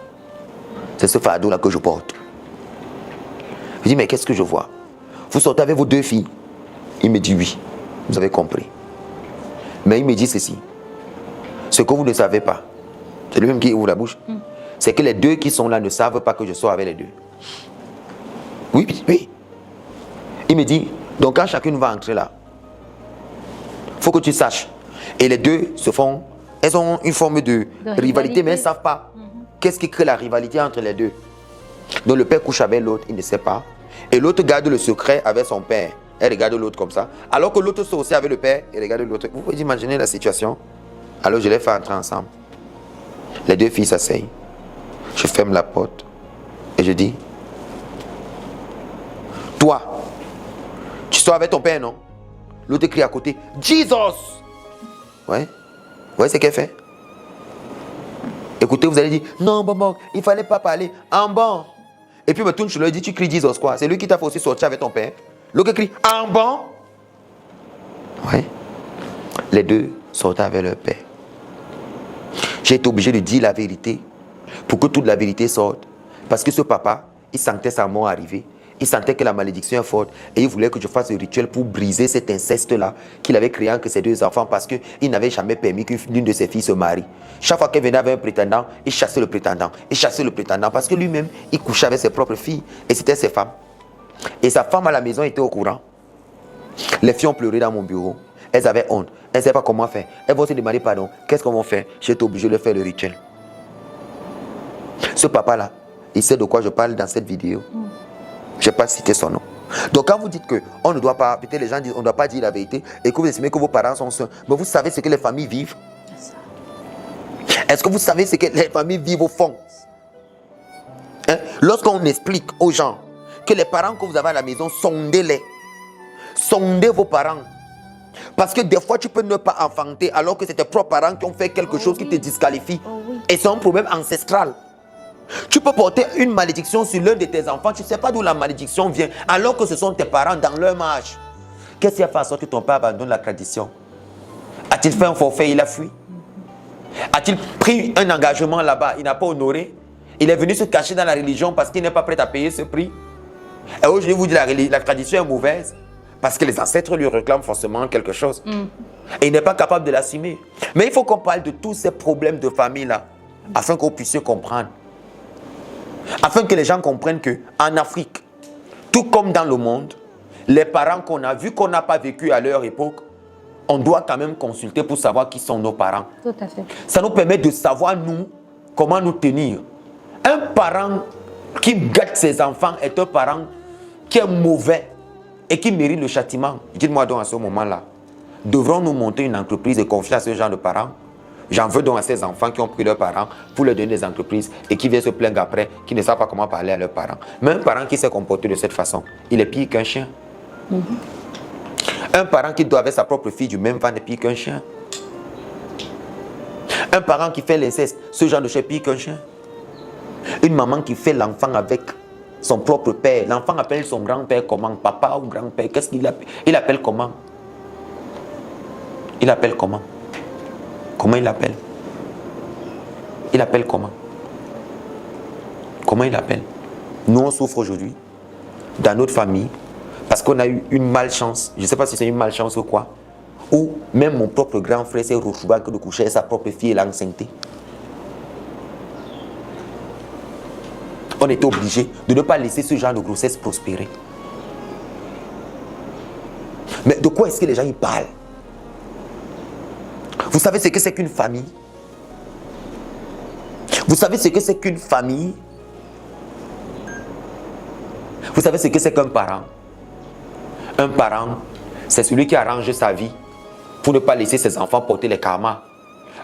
C'est ce fardeau là que je porte. Je dis, mais qu'est-ce que je vois? Vous sortez avec vos deux filles? Il me dit, oui. Vous avez compris. Mais il me dit ceci. Ce que vous ne savez pas, c'est lui-même qui ouvre la bouche, c'est que les deux qui sont là ne savent pas que je sors avec les deux. Oui, oui. Il me dit, donc quand chacune va entrer là, il faut que tu saches. Et les deux se font, elles ont une forme de rivalité, mais elles ne savent pas. Qu'est-ce qui crée la rivalité entre les deux? Donc le père couche avec l'autre, il ne sait pas. Et l'autre garde le secret avec son père. Elle regarde l'autre comme ça. Alors que l'autre sort aussi avec le père et regarde l'autre. Vous pouvez imaginer la situation? Alors je les fais entrer ensemble. Les deux filles s'asseyent. Je ferme la porte. Et je dis, toi, tu sors avec ton père, non? L'autre crie à côté, Jesus! Ouais. Ouais, c'est qu'elle fait. Écoutez, vous allez dire, non, bon, il ne fallait pas parler. En bon. Et puis, me tourne, je lui dis, tu cries Jesus quoi? C'est lui qui t'a fait aussi sortir avec ton père. L'autre crie, ah bon? Oui. Les deux sortaient avec leur père. J'ai été obligé de dire la vérité pour que toute la vérité sorte. Parce que ce papa, il sentait sa mort arriver. Il sentait que la malédiction est forte et il voulait que je fasse le rituel pour briser cet inceste-là qu'il avait créé entre ses deux enfants parce qu'il n'avait jamais permis que l'une de ses filles se marie. Chaque fois qu'elle venait avec un prétendant, il chassait le prétendant. Il chassait le prétendant parce que lui-même, il couchait avec ses propres filles et c'était ses femmes. Et sa femme à la maison était au courant. Les filles ont pleuré dans mon bureau. Elles avaient honte. Elles ne savaient pas comment faire. Elles vont se demander pardon. Qu'est-ce qu'on va faire? J'ai été obligé de faire le rituel. Ce papa-là, il sait de quoi je parle dans cette vidéo. Je n'ai pas cité son nom. Donc quand vous dites qu'on ne doit pas, peut-être les gens disent on ne doit pas dire la vérité et que vous estimez que vos parents sont sains, mais vous savez ce que les familles vivent? Est-ce que vous savez ce que les familles vivent au fond? Hein? Lorsqu'on explique aux gens que les parents que vous avez à la maison, sondez-les. Sondez vos parents. Parce que des fois, tu peux ne pas enfanter alors que c'est tes propres parents qui ont fait quelque chose qui te disqualifie. Et c'est un problème ancestral. Tu peux porter une malédiction sur l'un de tes enfants, tu ne sais pas d'où la malédiction vient, alors que ce sont tes parents dans leur âge. Qu'est-ce qui a fait en sorte que ton père abandonne la tradition? A-t-il fait un forfait, il a fui? A-t-il pris un engagement là-bas, il n'a pas honoré? Il est venu se cacher dans la religion parce qu'il n'est pas prêt à payer ce prix? Et aujourd'hui, vous dites la tradition est mauvaise parce que les ancêtres lui réclament forcément quelque chose. Et il n'est pas capable de l'assumer. Mais il faut qu'on parle de tous ces problèmes de famille-là, afin que vous puissiez comprendre. Afin que les gens comprennent qu'en Afrique, tout comme dans le monde, les parents qu'on a vus, qu'on n'a pas vécu à leur époque, on doit quand même consulter pour savoir qui sont nos parents. Tout à fait. Ça nous permet de savoir, nous, comment nous tenir. Un parent qui gâte ses enfants est un parent qui est mauvais et qui mérite le châtiment. Dites-moi donc à ce moment-là, devrons-nous monter une entreprise et confier à ce genre de parents? J'en veux donc à ces enfants qui ont pris leurs parents pour leur donner des entreprises et qui viennent se plaindre après, qui ne savent pas comment parler à leurs parents. Mais un parent qui s'est comporté de cette façon, il est pire qu'un chien. Un parent qui doit avec sa propre fille du même vent est pire qu'un chien. Un parent qui fait l'inceste, ce genre de chose est pire qu'un chien. Une maman qui fait l'enfant avec son propre père, l'enfant appelle son grand-père comment? Papa ou grand-père? Qu'est-ce qu'il appelle? Il appelle comment? Il appelle comment? Comment il appelle? Il appelle comment? Comment il appelle? Nous, on souffre aujourd'hui, dans notre famille, parce qu'on a eu une malchance. Je ne sais pas si c'est une malchance ou quoi. Ou même mon propre grand frère s'est retrouvé de coucher avec sa propre fille et l'enceinte. On était obligé de ne pas laisser ce genre de grossesse prospérer. Mais de quoi est-ce que les gens y parlent? Vous savez ce que c'est qu'une famille? Vous savez ce que c'est qu'une famille? Vous savez ce que c'est qu'un parent? Un parent, c'est celui qui arrange sa vie pour ne pas laisser ses enfants porter les karmas.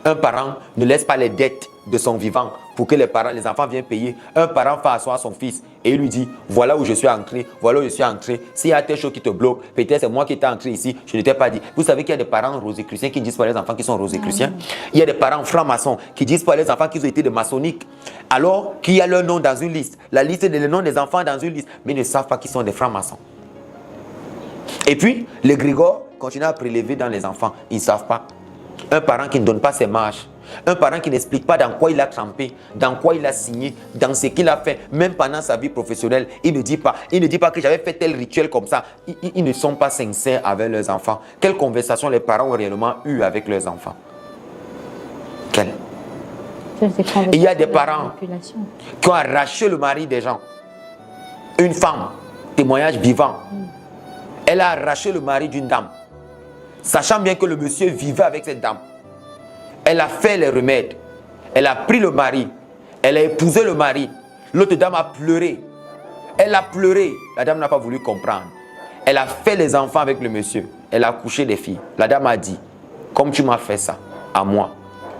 Un parent ne laisse pas les dettes de son vivant pour que les enfants viennent payer. Un parent fait asseoir son fils et il lui dit, voilà où je suis entré, voilà où je suis entré. S'il y a telle chose qui te bloque, peut-être c'est moi qui étais entré ici, je ne t'ai pas dit. Vous savez qu'il y a des parents rosicruciens qui disent pas les enfants qui sont rosicruciens. Il y a des parents francs-maçons qui disent pas les enfants qui ont été de maçonniques. Alors qu'il y a leur nom dans une liste. La liste des noms des enfants dans une liste. Mais ils ne savent pas qu'ils sont des francs-maçons. Et puis, les grégores continuent à prélever dans les enfants. Ils ne savent pas. Un parent qui ne donne pas ses marges. Un parent qui n'explique pas dans quoi il a trempé, dans quoi il a signé, dans ce qu'il a fait, même pendant sa vie professionnelle. Il ne dit pas que j'avais fait tel rituel comme ça. Ils ne sont pas sincères avec leurs enfants. Quelle conversation les parents ont réellement eu avec leurs enfants? Quelle? Il y a des parents qui ont arraché le mari des gens. Une femme, témoignage vivant. Elle a arraché le mari d'une dame, sachant bien que le monsieur vivait avec cette dame. Elle a fait les remèdes. Elle a pris le mari. Elle a épousé le mari. L'autre dame a pleuré. Elle a pleuré. La dame n'a pas voulu comprendre. Elle a fait les enfants avec le monsieur. Elle a couché des filles. La dame a dit, comme tu m'as fait ça à moi,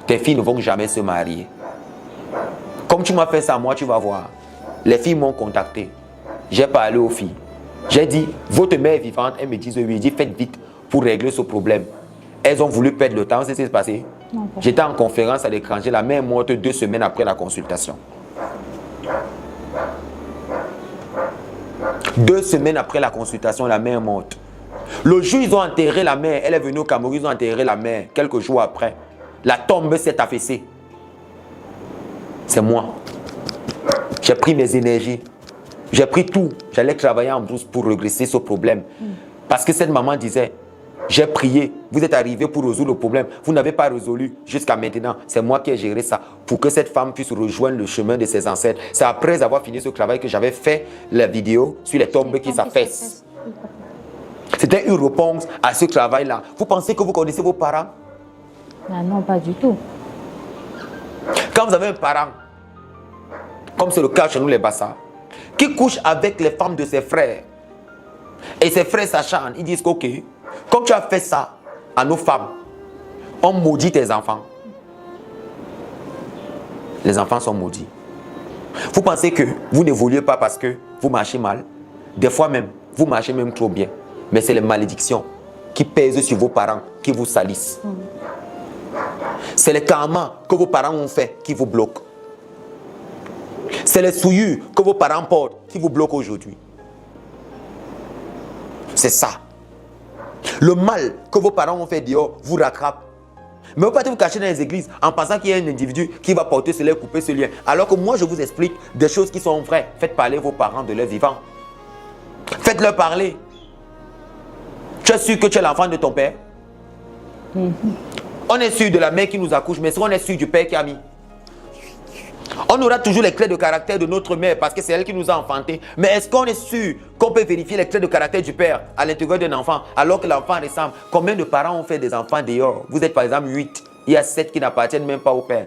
tes filles ne vont jamais se marier. Comme tu m'as fait ça à moi, tu vas voir. Les filles m'ont contacté. J'ai parlé aux filles. J'ai dit, votre mère est vivante. Elle me dit, oui. J'ai dit, faites vite pour régler ce problème. Elles ont voulu perdre le temps. C'est ce qui s'est passé. J'étais en conférence à l'étranger. La mère est morte 2 semaines après la consultation. 2 semaines après la consultation, la mère est morte. Le jour où ils ont enterré la mère, elle est venue au Cameroun, ils ont enterré la mère. Quelques jours après, la tombe s'est affaissée. C'est moi. J'ai pris mes énergies. J'ai pris tout. J'allais travailler en brousse pour regresser ce problème. Parce que cette maman disait, j'ai prié, vous êtes arrivé pour résoudre le problème. Vous n'avez pas résolu jusqu'à maintenant. C'est moi qui ai géré ça pour que cette femme puisse rejoindre le chemin de ses ancêtres. C'est après avoir fini ce travail que j'avais fait la vidéo sur les tombes qui s'affaissent. C'était une réponse à ce travail-là. Vous pensez que vous connaissez vos parents? Ah non, pas du tout. Quand vous avez un parent, comme c'est le cas chez nous les Bassas, qui couche avec les femmes de ses frères, et ses frères s'acharnent, ils disent ok, comme tu as fait ça à nos femmes, on maudit tes enfants. Les enfants sont maudits. Vous pensez que vous n'évoluez pas parce que vous marchez mal? Des fois même, vous marchez même trop bien. Mais c'est les malédictions qui pèsent sur vos parents, qui vous salissent. C'est les karmas que vos parents ont fait qui vous bloquent. C'est les souillures que vos parents portent qui vous bloquent aujourd'hui. C'est ça. Le mal que vos parents ont fait dehors vous rattrape. Mais vous partez vous cacher dans les églises en pensant qu'il y a un individu qui va porter ce lien, couper ce lien. Alors que moi, je vous explique des choses qui sont vraies. Faites parler vos parents de leur vivant. Faites-leur parler. Tu es sûr que tu es l'enfant de ton père? On est sûr de la mère qui nous accouche, mais est-ce qu'on est sûr du père qui a mis? On aura toujours les traits de caractère de notre mère parce que c'est elle qui nous a enfantés. Mais est-ce qu'on est sûr qu'on peut vérifier les traits de caractère du père à l'intérieur d'un enfant alors que l'enfant ressemble? Combien de parents ont fait des enfants dehors? Vous êtes par exemple 8. Il y a 7 qui n'appartiennent même pas au père.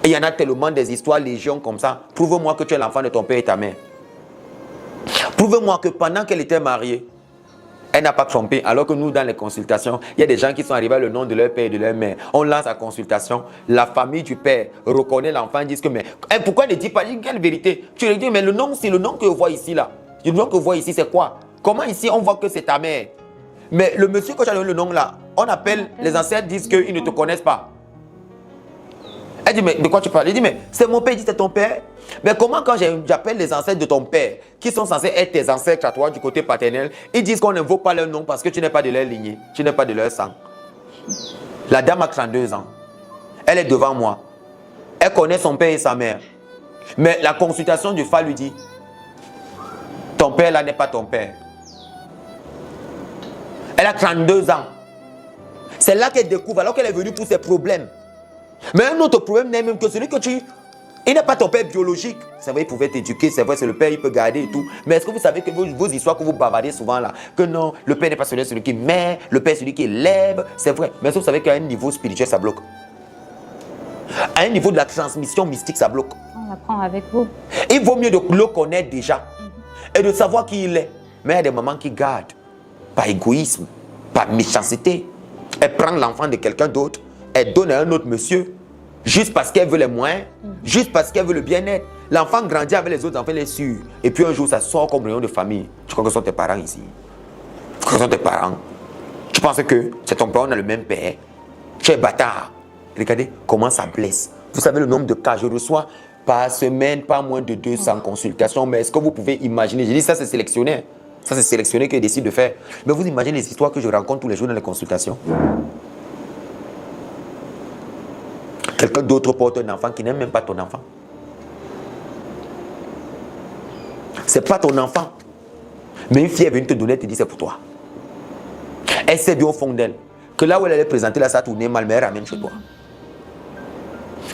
Et il y en a tellement des histoires légion comme ça. Prouve-moi que tu es l'enfant de ton père et ta mère. Prouve-moi que pendant qu'elle était mariée, elle n'a pas trompé, alors que nous, dans les consultations, il y a des gens qui sont arrivés à le nom de leur père et de leur mère. On lance la consultation, la famille du père reconnaît l'enfant, ils disent que, mais pourquoi ne dis pas, quelle vérité? Tu lui dis, mais le nom, c'est le nom que je vois ici, là. Le nom que je vois ici, c'est quoi? Comment ici, on voit que c'est ta mère? Mais le monsieur que tu as donné le nom, là, on appelle, les ancêtres disent qu'ils ne te connaissent pas. Elle dit, mais de quoi tu parles? Il dit, mais c'est mon père, il dit, c'est ton père. Mais comment quand j'appelle les ancêtres de ton père, qui sont censés être tes ancêtres à toi du côté paternel, ils disent qu'on n'invoque pas leur nom parce que tu n'es pas de leur lignée, tu n'es pas de leur sang. La dame a 32 ans. Elle est devant moi. Elle connaît son père et sa mère. Mais la consultation du FA lui dit, ton père là n'est pas ton père. Elle a 32 ans. C'est là qu'elle découvre, alors qu'elle est venue pour ses problèmes. Mais un autre problème n'est même que celui que tu... Il n'est pas ton père biologique. C'est vrai, il pouvait t'éduquer, c'est vrai, c'est le père, il peut garder et tout. Mais est-ce que vous savez que vos histoires que vous bavardez souvent là, que non, le père n'est pas celui qui met, le père est celui qui élève, c'est vrai. Mais est-ce que vous savez qu'à un niveau spirituel, ça bloque? À un niveau de la transmission mystique, ça bloque. On apprend avec vous. Il vaut mieux de le connaître déjà et de savoir qui il est. Mais il y a des mamans qui gardent, par égoïsme, par méchanceté. Elle prend l'enfant de quelqu'un d'autre, elle donne à un autre monsieur, juste parce qu'elle veut les moyens, juste parce qu'elle veut le bien-être. L'enfant grandit avec les autres enfants, il est sûr. Et puis un jour, ça sort comme rayon de famille. Tu crois que ce sont tes parents ici? Tu crois que ce sont tes parents? Tu penses que c'est ton père, on a le même père? Tu es bâtard. Regardez comment ça blesse. Vous savez le nombre de cas, je reçois par semaine, pas moins de 200 consultations. Mais est-ce que vous pouvez imaginer? J'ai dit ça, c'est sélectionné. Ça, c'est sélectionné que je décide de faire. Mais vous imaginez les histoires que je rencontre tous les jours dans les consultations. Quelqu'un d'autre porte un enfant qui n'aime même pas ton enfant. C'est pas ton enfant. Mais une fille est venue te donner, elle te dit c'est pour toi. Elle sait bien au fond d'elle que là où elle allait présenter là, ça a tourné mal, mais elle ramène chez toi.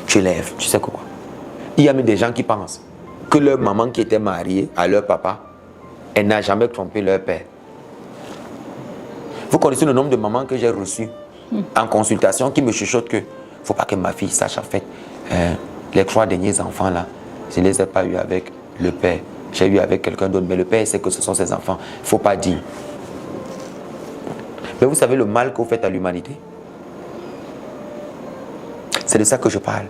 Tu lèves, tu sais quoi? Il y a même des gens qui pensent que leur maman qui était mariée à leur papa, elle n'a jamais trompé leur père. Vous connaissez le nombre de mamans que j'ai reçues en consultation qui me chuchotent que il ne faut pas que ma fille sache en fait. Les 3 derniers enfants là, je ne les ai pas eus avec le père. J'ai eu avec quelqu'un d'autre, mais le père sait que ce sont ses enfants. Il ne faut pas dire. Mais vous savez le mal que vous faites à l'humanité? C'est de ça que je parle.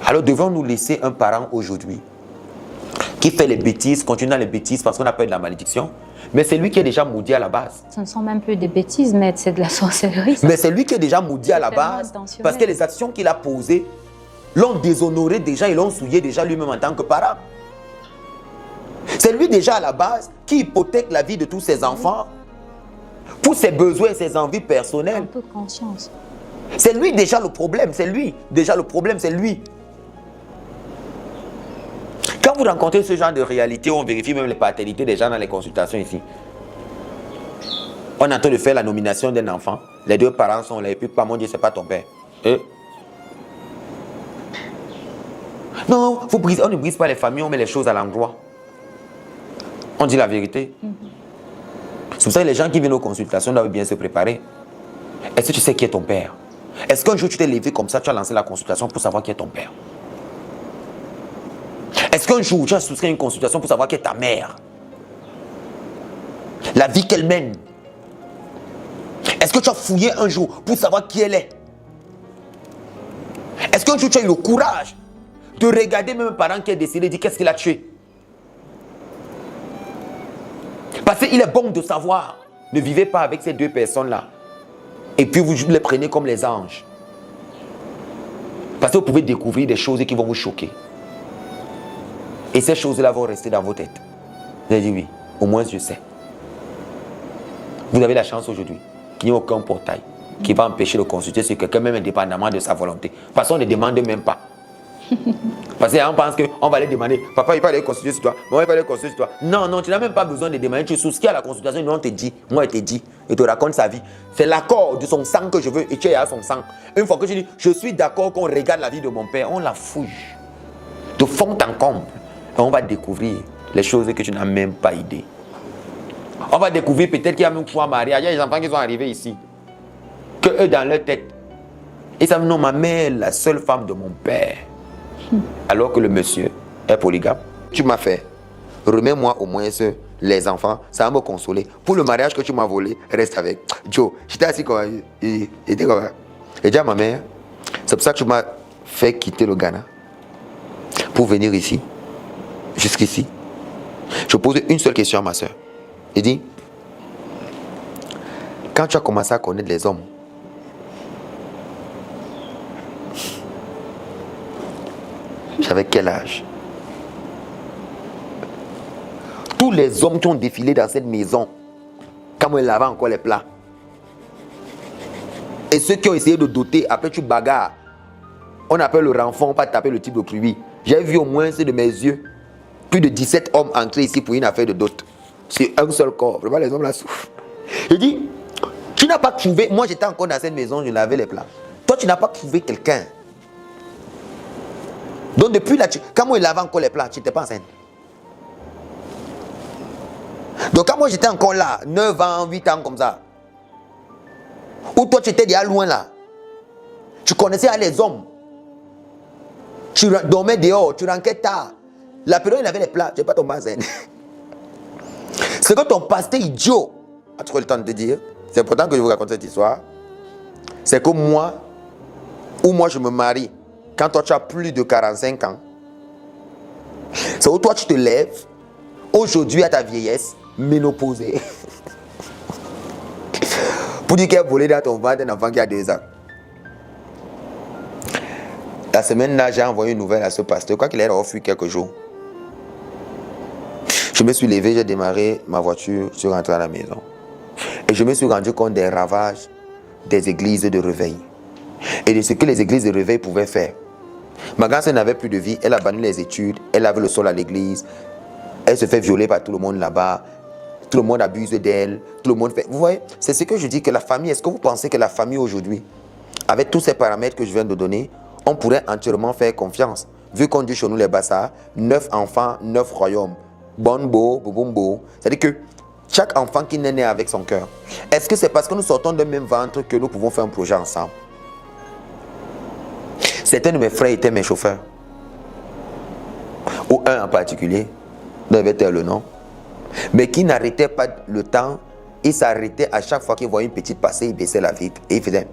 Alors devons-nous laisser un parent aujourd'hui qui fait les bêtises, continue dans les bêtises parce qu'on a peur de la malédiction? Mais c'est lui qui est déjà maudit à la base. Ce ne sont même plus des bêtises, mais c'est de la sorcellerie. Ça. Mais c'est lui qui est déjà maudit à la base parce que les actions qu'il a posées l'ont déshonoré déjà et l'ont souillé déjà lui-même en tant que parent. C'est lui déjà à la base qui hypothèque la vie de tous ses enfants pour ses besoins et ses envies personnelles. En toute conscience. C'est lui déjà le problème, c'est lui. Déjà le problème, c'est lui. Quand vous rencontrez ce genre de réalité, on vérifie même les paternités des gens dans les consultations ici. On est en train de faire la nomination d'un enfant. Les deux parents sont là et puis pas mon Dieu, c'est pas ton père. Non, on ne brise pas les familles, on met les choses à l'endroit. On dit la vérité. C'est pour ça que les gens qui viennent aux consultations doivent bien se préparer. Est-ce que tu sais qui est ton père? Est-ce qu'un jour tu t'es levé comme ça, tu as lancé la consultation pour savoir qui est ton père? Est-ce qu'un jour tu as souscrit une consultation pour savoir qui est ta mère? La vie qu'elle mène. Est-ce que tu as fouillé un jour pour savoir qui elle est? Est-ce qu'un jour tu as eu le courage de regarder même un parent qui est décédé et dire qu'est-ce qu'il a tué? Parce qu'il est bon de savoir. Ne vivez pas avec ces deux personnes-là. Et puis vous les prenez comme les anges. Parce que vous pouvez découvrir des choses qui vont vous choquer. Et ces choses-là vont rester dans vos têtes. Vous allez dire oui, au moins je sais. Vous avez la chance aujourd'hui qu'il n'y ait aucun portail qui va empêcher de consulter sur quelqu'un même indépendamment de sa volonté. Parce qu'on ne demande même pas. Parce qu'on pense qu'on va aller demander, papa il va aller consulter sur toi, maman il va aller consulter sur toi. Non, non, tu n'as même pas besoin de demander, tu souscris à la consultation, nous on te dit, moi il te dit, il te raconte sa vie. C'est l'accord de son sang que je veux et tu es à son sang. Une fois que tu dis, je suis d'accord qu'on regarde la vie de mon père, on la fouille. De fond en comble. Et on va découvrir les choses que tu n'as même pas idée. On va découvrir peut-être qu'il y a même fois mariage, il y a des enfants qui sont arrivés ici, que eux dans leur tête, ils savent non, ma mère est la seule femme de mon père. Alors que le monsieur est polygame. Tu m'as fait, remets-moi au moins les enfants, ça va me consoler. Pour le mariage que tu m'as volé, reste avec. Joe, j'étais assis comme ça, il était comme ça. Et dit à ma mère, c'est pour ça que tu m'as fait quitter le Ghana pour venir ici, jusqu'ici. Je pose une seule question à ma soeur. Il dit, quand tu as commencé à connaître les hommes, j'avais quel âge? Tous les hommes qui ont défilé dans cette maison, quand on lavait encore les plats, et ceux qui ont essayé de doter, après tu bagarres, on appelle le renfort, on va taper le type de pluie. J'ai vu au moins, c'est de mes yeux, plus de 17 hommes entrer ici pour une affaire de dot. C'est un seul corps. Vraiment, les hommes la souffrent. Il dit, tu n'as pas trouvé, moi j'étais encore dans cette maison, je lavais les plats. Toi, tu n'as pas trouvé quelqu'un. Donc depuis là, quand moi il lavait encore les plats, tu n'étais pas enceinte. Donc quand moi j'étais encore là, 9 ans, 8 ans comme ça, ou toi tu étais déjà loin là, tu connaissais les hommes, tu dormais dehors, tu rentrais tard, la période il avait les plats, tu n'es pas tombé enceinte. C'est que ton pasteur idiot a trouvé le temps de te dire, c'est important que je vous raconte cette histoire, c'est que moi je me marie, quand toi tu as plus de 45 ans, c'est où toi tu te lèves, aujourd'hui à ta vieillesse, ménopausée, pour dire qu'elle a volé dans ton ventre un enfant qui a 2 ans. La semaine-là, j'ai envoyé une nouvelle à ce pasteur, quoi qu'il ait refusé quelques jours. Je me suis levé, j'ai démarré ma voiture, je suis rentré à la maison. Et je me suis rendu compte des ravages des églises de réveil. Et de ce que les églises de réveil pouvaient faire. Ma grand-sœur n'avait plus de vie, elle a banni les études, elle avait le sol à l'église, elle se fait violer par tout le monde là-bas, tout le monde abuse d'elle, tout le monde fait... Vous voyez, c'est ce que je dis que la famille, est-ce que vous pensez que la famille aujourd'hui, avec tous ces paramètres que je viens de donner, on pourrait entièrement faire confiance? Vu qu'on dit chez nous les Bassa, 9 enfants, 9 royaumes. Bonbo, boubombo. C'est-à-dire que chaque enfant qui naît avec son cœur. Est-ce que c'est parce que nous sortons d'un même ventre que nous pouvons faire un projet ensemble? Certains de mes frères étaient mes chauffeurs. Ou un en particulier, dont je vais taire le nom, mais qui n'arrêtait pas le temps, il s'arrêtait à chaque fois qu'il voyait une petite passer, il baissait la vitre et il faisait...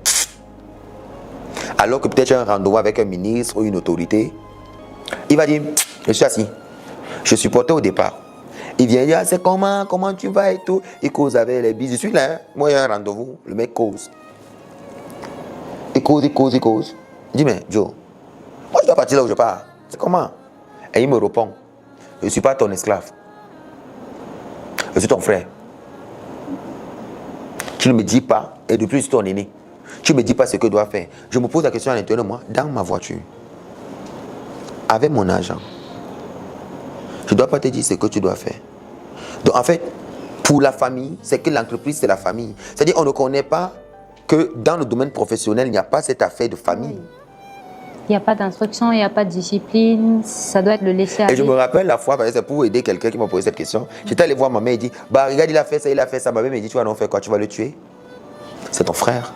Alors que peut-être un rendez-vous avec un ministre ou une autorité, il va dire, je suis assis. Je supportais au départ. Il vient dire, c'est comment tu vas et tout. Il cause avec les bises. Je suis là, hein. Moi il y a un rendez-vous, le mec cause. Il cause. Il dit, mais Joe, moi je dois partir là où je pars. C'est comment? Et il me répond, je ne suis pas ton esclave. Je suis ton frère. Tu ne me dis pas, et de plus, je suis ton aîné. Tu ne me dis pas ce que je dois faire. Je me pose la question à l'intérieur de moi, dans ma voiture, avec mon argent. Je ne dois pas te dire ce que tu dois faire. Donc en fait, pour la famille, c'est que l'entreprise, c'est la famille. C'est-à-dire on ne connaît pas que dans le domaine professionnel, il n'y a pas cette affaire de famille. Il n'y a pas d'instruction, il n'y a pas de discipline, ça doit être le laisser aller. Et je me rappelle la fois, c'est pour aider quelqu'un qui m'a posé cette question. J'étais allé voir ma mère et dit, bah regarde, il a fait ça, il a fait ça. Ma mère m'a dit, tu vas en faire quoi? Tu vas le tuer? C'est ton frère.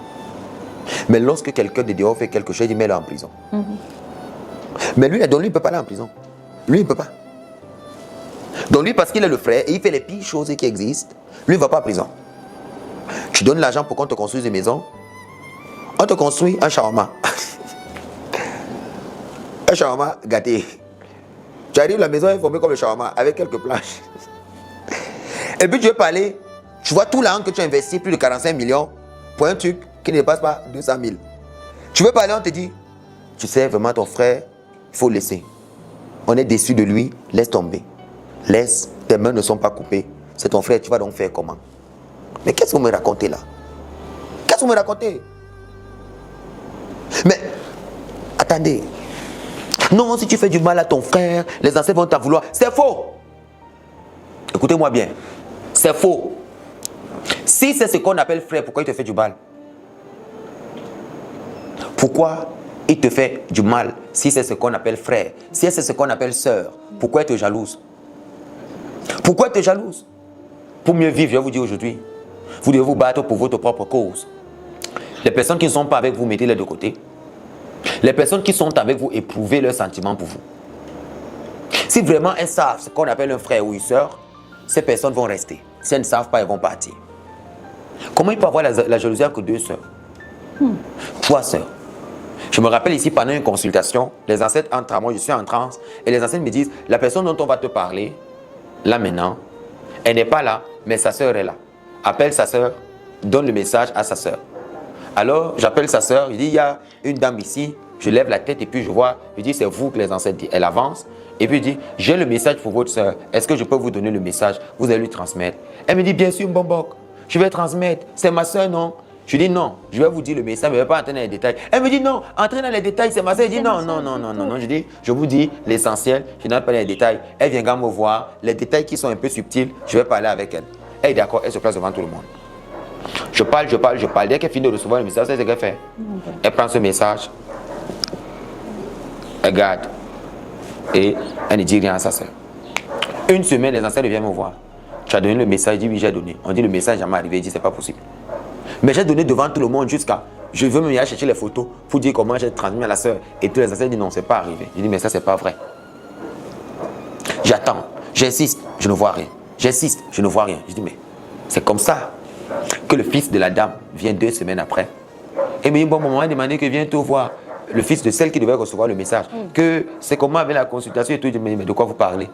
Mais lorsque quelqu'un de dehors fait quelque chose, il dit, mets-le en prison. Mais lui, donc lui, il ne peut pas aller en prison. Lui, il ne peut pas. Donc lui, parce qu'il est le frère et il fait les pires choses qui existent, lui, il ne va pas en prison. Tu donnes l'argent pour qu'on te construise une maison, on te construit un shawarma. Un shawarma gâté. Tu arrives, la maison est formée comme le shawarma, avec quelques planches. Et puis tu veux parler, tu vois tout l'argent que tu as investi, plus de 45 millions, pour un truc qui ne dépasse pas 200 000. Tu veux parler, on te dit, tu sais vraiment ton frère, il faut laisser. On est déçu de lui, laisse tomber. Laisse, tes mains ne sont pas coupées. C'est ton frère, tu vas donc faire comment? Mais qu'est-ce que vous me racontez là? Qu'est-ce que vous me racontez? Mais, attendez. Non, si tu fais du mal à ton frère, les ancêtres vont t'en vouloir. C'est faux. Écoutez-moi bien. C'est faux. Si c'est ce qu'on appelle frère, pourquoi il te fait du mal? Pourquoi il te fait du mal si c'est ce qu'on appelle frère? Si c'est ce qu'on appelle sœur, pourquoi il te jalouse? Pourquoi il te jalouse? Pour mieux vivre, je vais vous dire aujourd'hui, vous devez vous battre pour votre propre cause. Les personnes qui ne sont pas avec vous, mettez-les de côté. Les personnes qui sont avec vous, éprouvez leurs sentiments pour vous. Si vraiment elles savent ce qu'on appelle un frère ou une sœur, ces personnes vont rester. Si elles ne savent pas, elles vont partir. Comment il peut avoir la jalousie entre deux sœurs? 3 sœurs. Je me rappelle ici, pendant une consultation, les ancêtres entrent à moi, je suis en transe, et les ancêtres me disent, la personne dont on va te parler, là maintenant, elle n'est pas là, mais sa sœur est là. Appelle sa sœur, donne le message à sa sœur. Alors, j'appelle sa sœur, je dis, il y a une dame ici, je lève la tête et puis je vois, je dis, c'est vous que les ancêtres disent. Elle avance, et puis je dis, j'ai le message pour votre sœur, est-ce que je peux vous donner le message? Vous allez lui transmettre. Elle me dit, bien sûr, Mbombok, je vais transmettre, c'est ma sœur, non? Je dis, non, je vais vous dire le message, mais je ne vais pas entrer dans les détails. Elle me dit, non, entrer dans les détails, c'est ma sœur. Je dis, non. Je dis, je vous dis l'essentiel, je n'entre pas dans les détails. Elle viendra me voir, les détails qui sont un peu subtils, je vais parler avec elle. Elle est d'accord, elle se place devant tout le monde. Je parle. Dès qu'elle finit de recevoir le message, c'est ce qu'elle fait. Elle prend ce message, elle garde et elle ne dit rien à sa soeur. Une semaine, les anciens viennent me voir. Tu as donné le message, je dis oui, j'ai donné. On dit le message n'est jamais arrivé, il dit c'est pas possible. Mais j'ai donné devant tout le monde jusqu'à, je veux me y aller chercher les photos pour dire comment j'ai transmis à la soeur. Et tous les anciens disent non, c'est pas arrivé. Je dis mais ça, c'est pas vrai. J'attends, j'insiste, je ne vois rien. J'insiste, je ne vois rien. Je dis mais c'est comme ça que le fils de la dame vient 2 semaines après. Et me dit bon, maman a demandé que viens te voir. Le fils de celle qui devait recevoir le message. Que c'est comment avec la consultation et tout. Je dis mais de quoi vous parlez?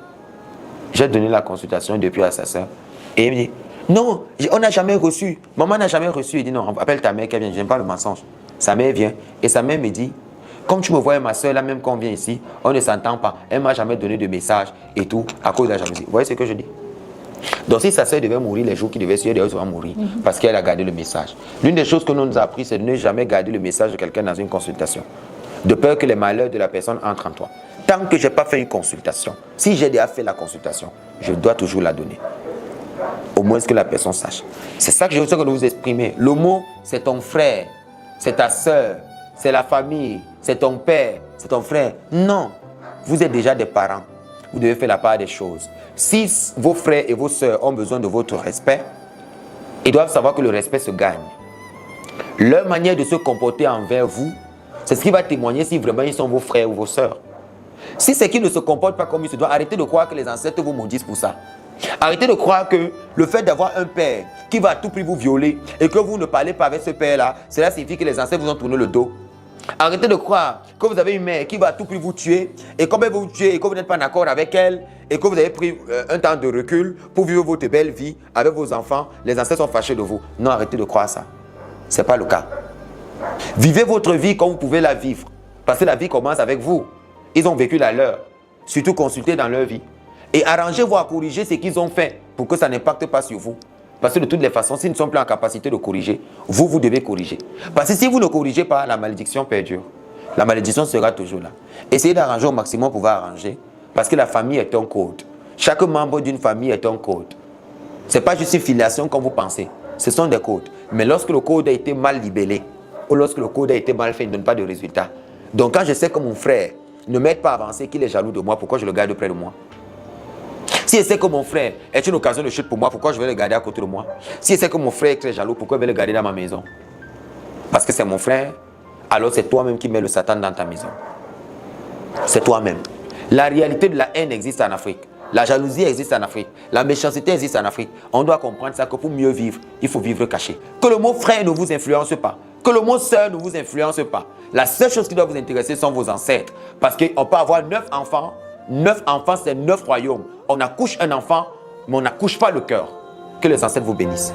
J'ai donné la consultation depuis à sa soeur. Et il me dit non, on n'a jamais reçu. Maman n'a jamais reçu. Il dit non, appelle ta mère qu'elle vient. Je n'aime pas le mensonge. Sa mère vient et sa mère me dit comme tu me vois ma soeur là, même quand on vient ici, on ne s'entend pas. Elle ne m'a jamais donné de message et tout à cause de la jalousie. Vous voyez ce que je dis? Donc si sa soeur devait mourir les jours qui devaient suivre, elle va mourir parce qu'elle a gardé le message. L'une des choses que nous nous a appris, c'est de ne jamais garder le message de quelqu'un dans une consultation. De peur que les malheurs de la personne entrent en toi. Tant que je n'ai pas fait une consultation, si j'ai déjà fait la consultation, je dois toujours la donner. Au moins que la personne sache. C'est ça que je veux vous exprimer. Le mot, c'est ton frère, c'est ta soeur, c'est la famille, c'est ton père, c'est ton frère. Non, vous êtes déjà des parents. Vous devez faire la part des choses. Si vos frères et vos sœurs ont besoin de votre respect, ils doivent savoir que le respect se gagne. Leur manière de se comporter envers vous, c'est ce qui va témoigner si vraiment ils sont vos frères ou vos sœurs. Si c'est qu'ils ne se comportent pas comme ils se doivent, arrêtez de croire que les ancêtres vous maudissent pour ça. Arrêtez de croire que le fait d'avoir un père qui va à tout prix vous violer et que vous ne parlez pas avec ce père-là, cela signifie que les ancêtres vous ont tourné le dos. Arrêtez de croire que vous avez une mère qui va à tout prix vous tuer et comme elle vous tue et que vous n'êtes pas d'accord avec elle et que vous avez pris un temps de recul pour vivre votre belle vie avec vos enfants, les ancêtres sont fâchés de vous. Non, arrêtez de croire ça. Ce n'est pas le cas. Vivez votre vie comme vous pouvez la vivre parce que la vie commence avec vous. Ils ont vécu la leur. Surtout consultez dans leur vie. Et arrangez-vous à corriger ce qu'ils ont fait. pour que ça n'impacte pas sur vous. Parce que de toutes les façons, s'ils ne sont plus en capacité de corriger, vous devez corriger. Parce que si vous ne corrigez pas, la malédiction perdure. La malédiction sera toujours là. Essayez d'arranger au maximum pour pouvoir arranger. Parce que la famille est un code. Chaque membre d'une famille est un code. Ce n'est pas juste une filiation comme vous pensez. Ce sont des codes. Mais lorsque le code a été mal libellé, ou lorsque le code a été mal fait, il ne donne pas de résultat. Donc quand je sais que mon frère ne m'aide pas à avancer, qu'il est jaloux de moi, pourquoi je le garde près de moi? Si je sais que mon frère est une occasion de chute pour moi, pourquoi je vais le garder à côté de moi? Si je sais que mon frère est très jaloux, pourquoi je vais le garder dans ma maison? Parce que c'est mon frère, alors c'est toi-même qui mets le Satan dans ta maison. C'est toi-même. La réalité de la haine existe en Afrique. La jalousie existe en Afrique. La méchanceté existe en Afrique. On doit comprendre ça, que pour mieux vivre, il faut vivre caché. Que le mot frère ne vous influence pas. Que le mot sœur ne vous influence pas. La seule chose qui doit vous intéresser sont vos ancêtres. Parce qu'on peut avoir 9 enfants. 9 enfants, c'est 9 royaumes. On accouche un enfant, mais on n'accouche pas le cœur. Que les ancêtres vous bénissent.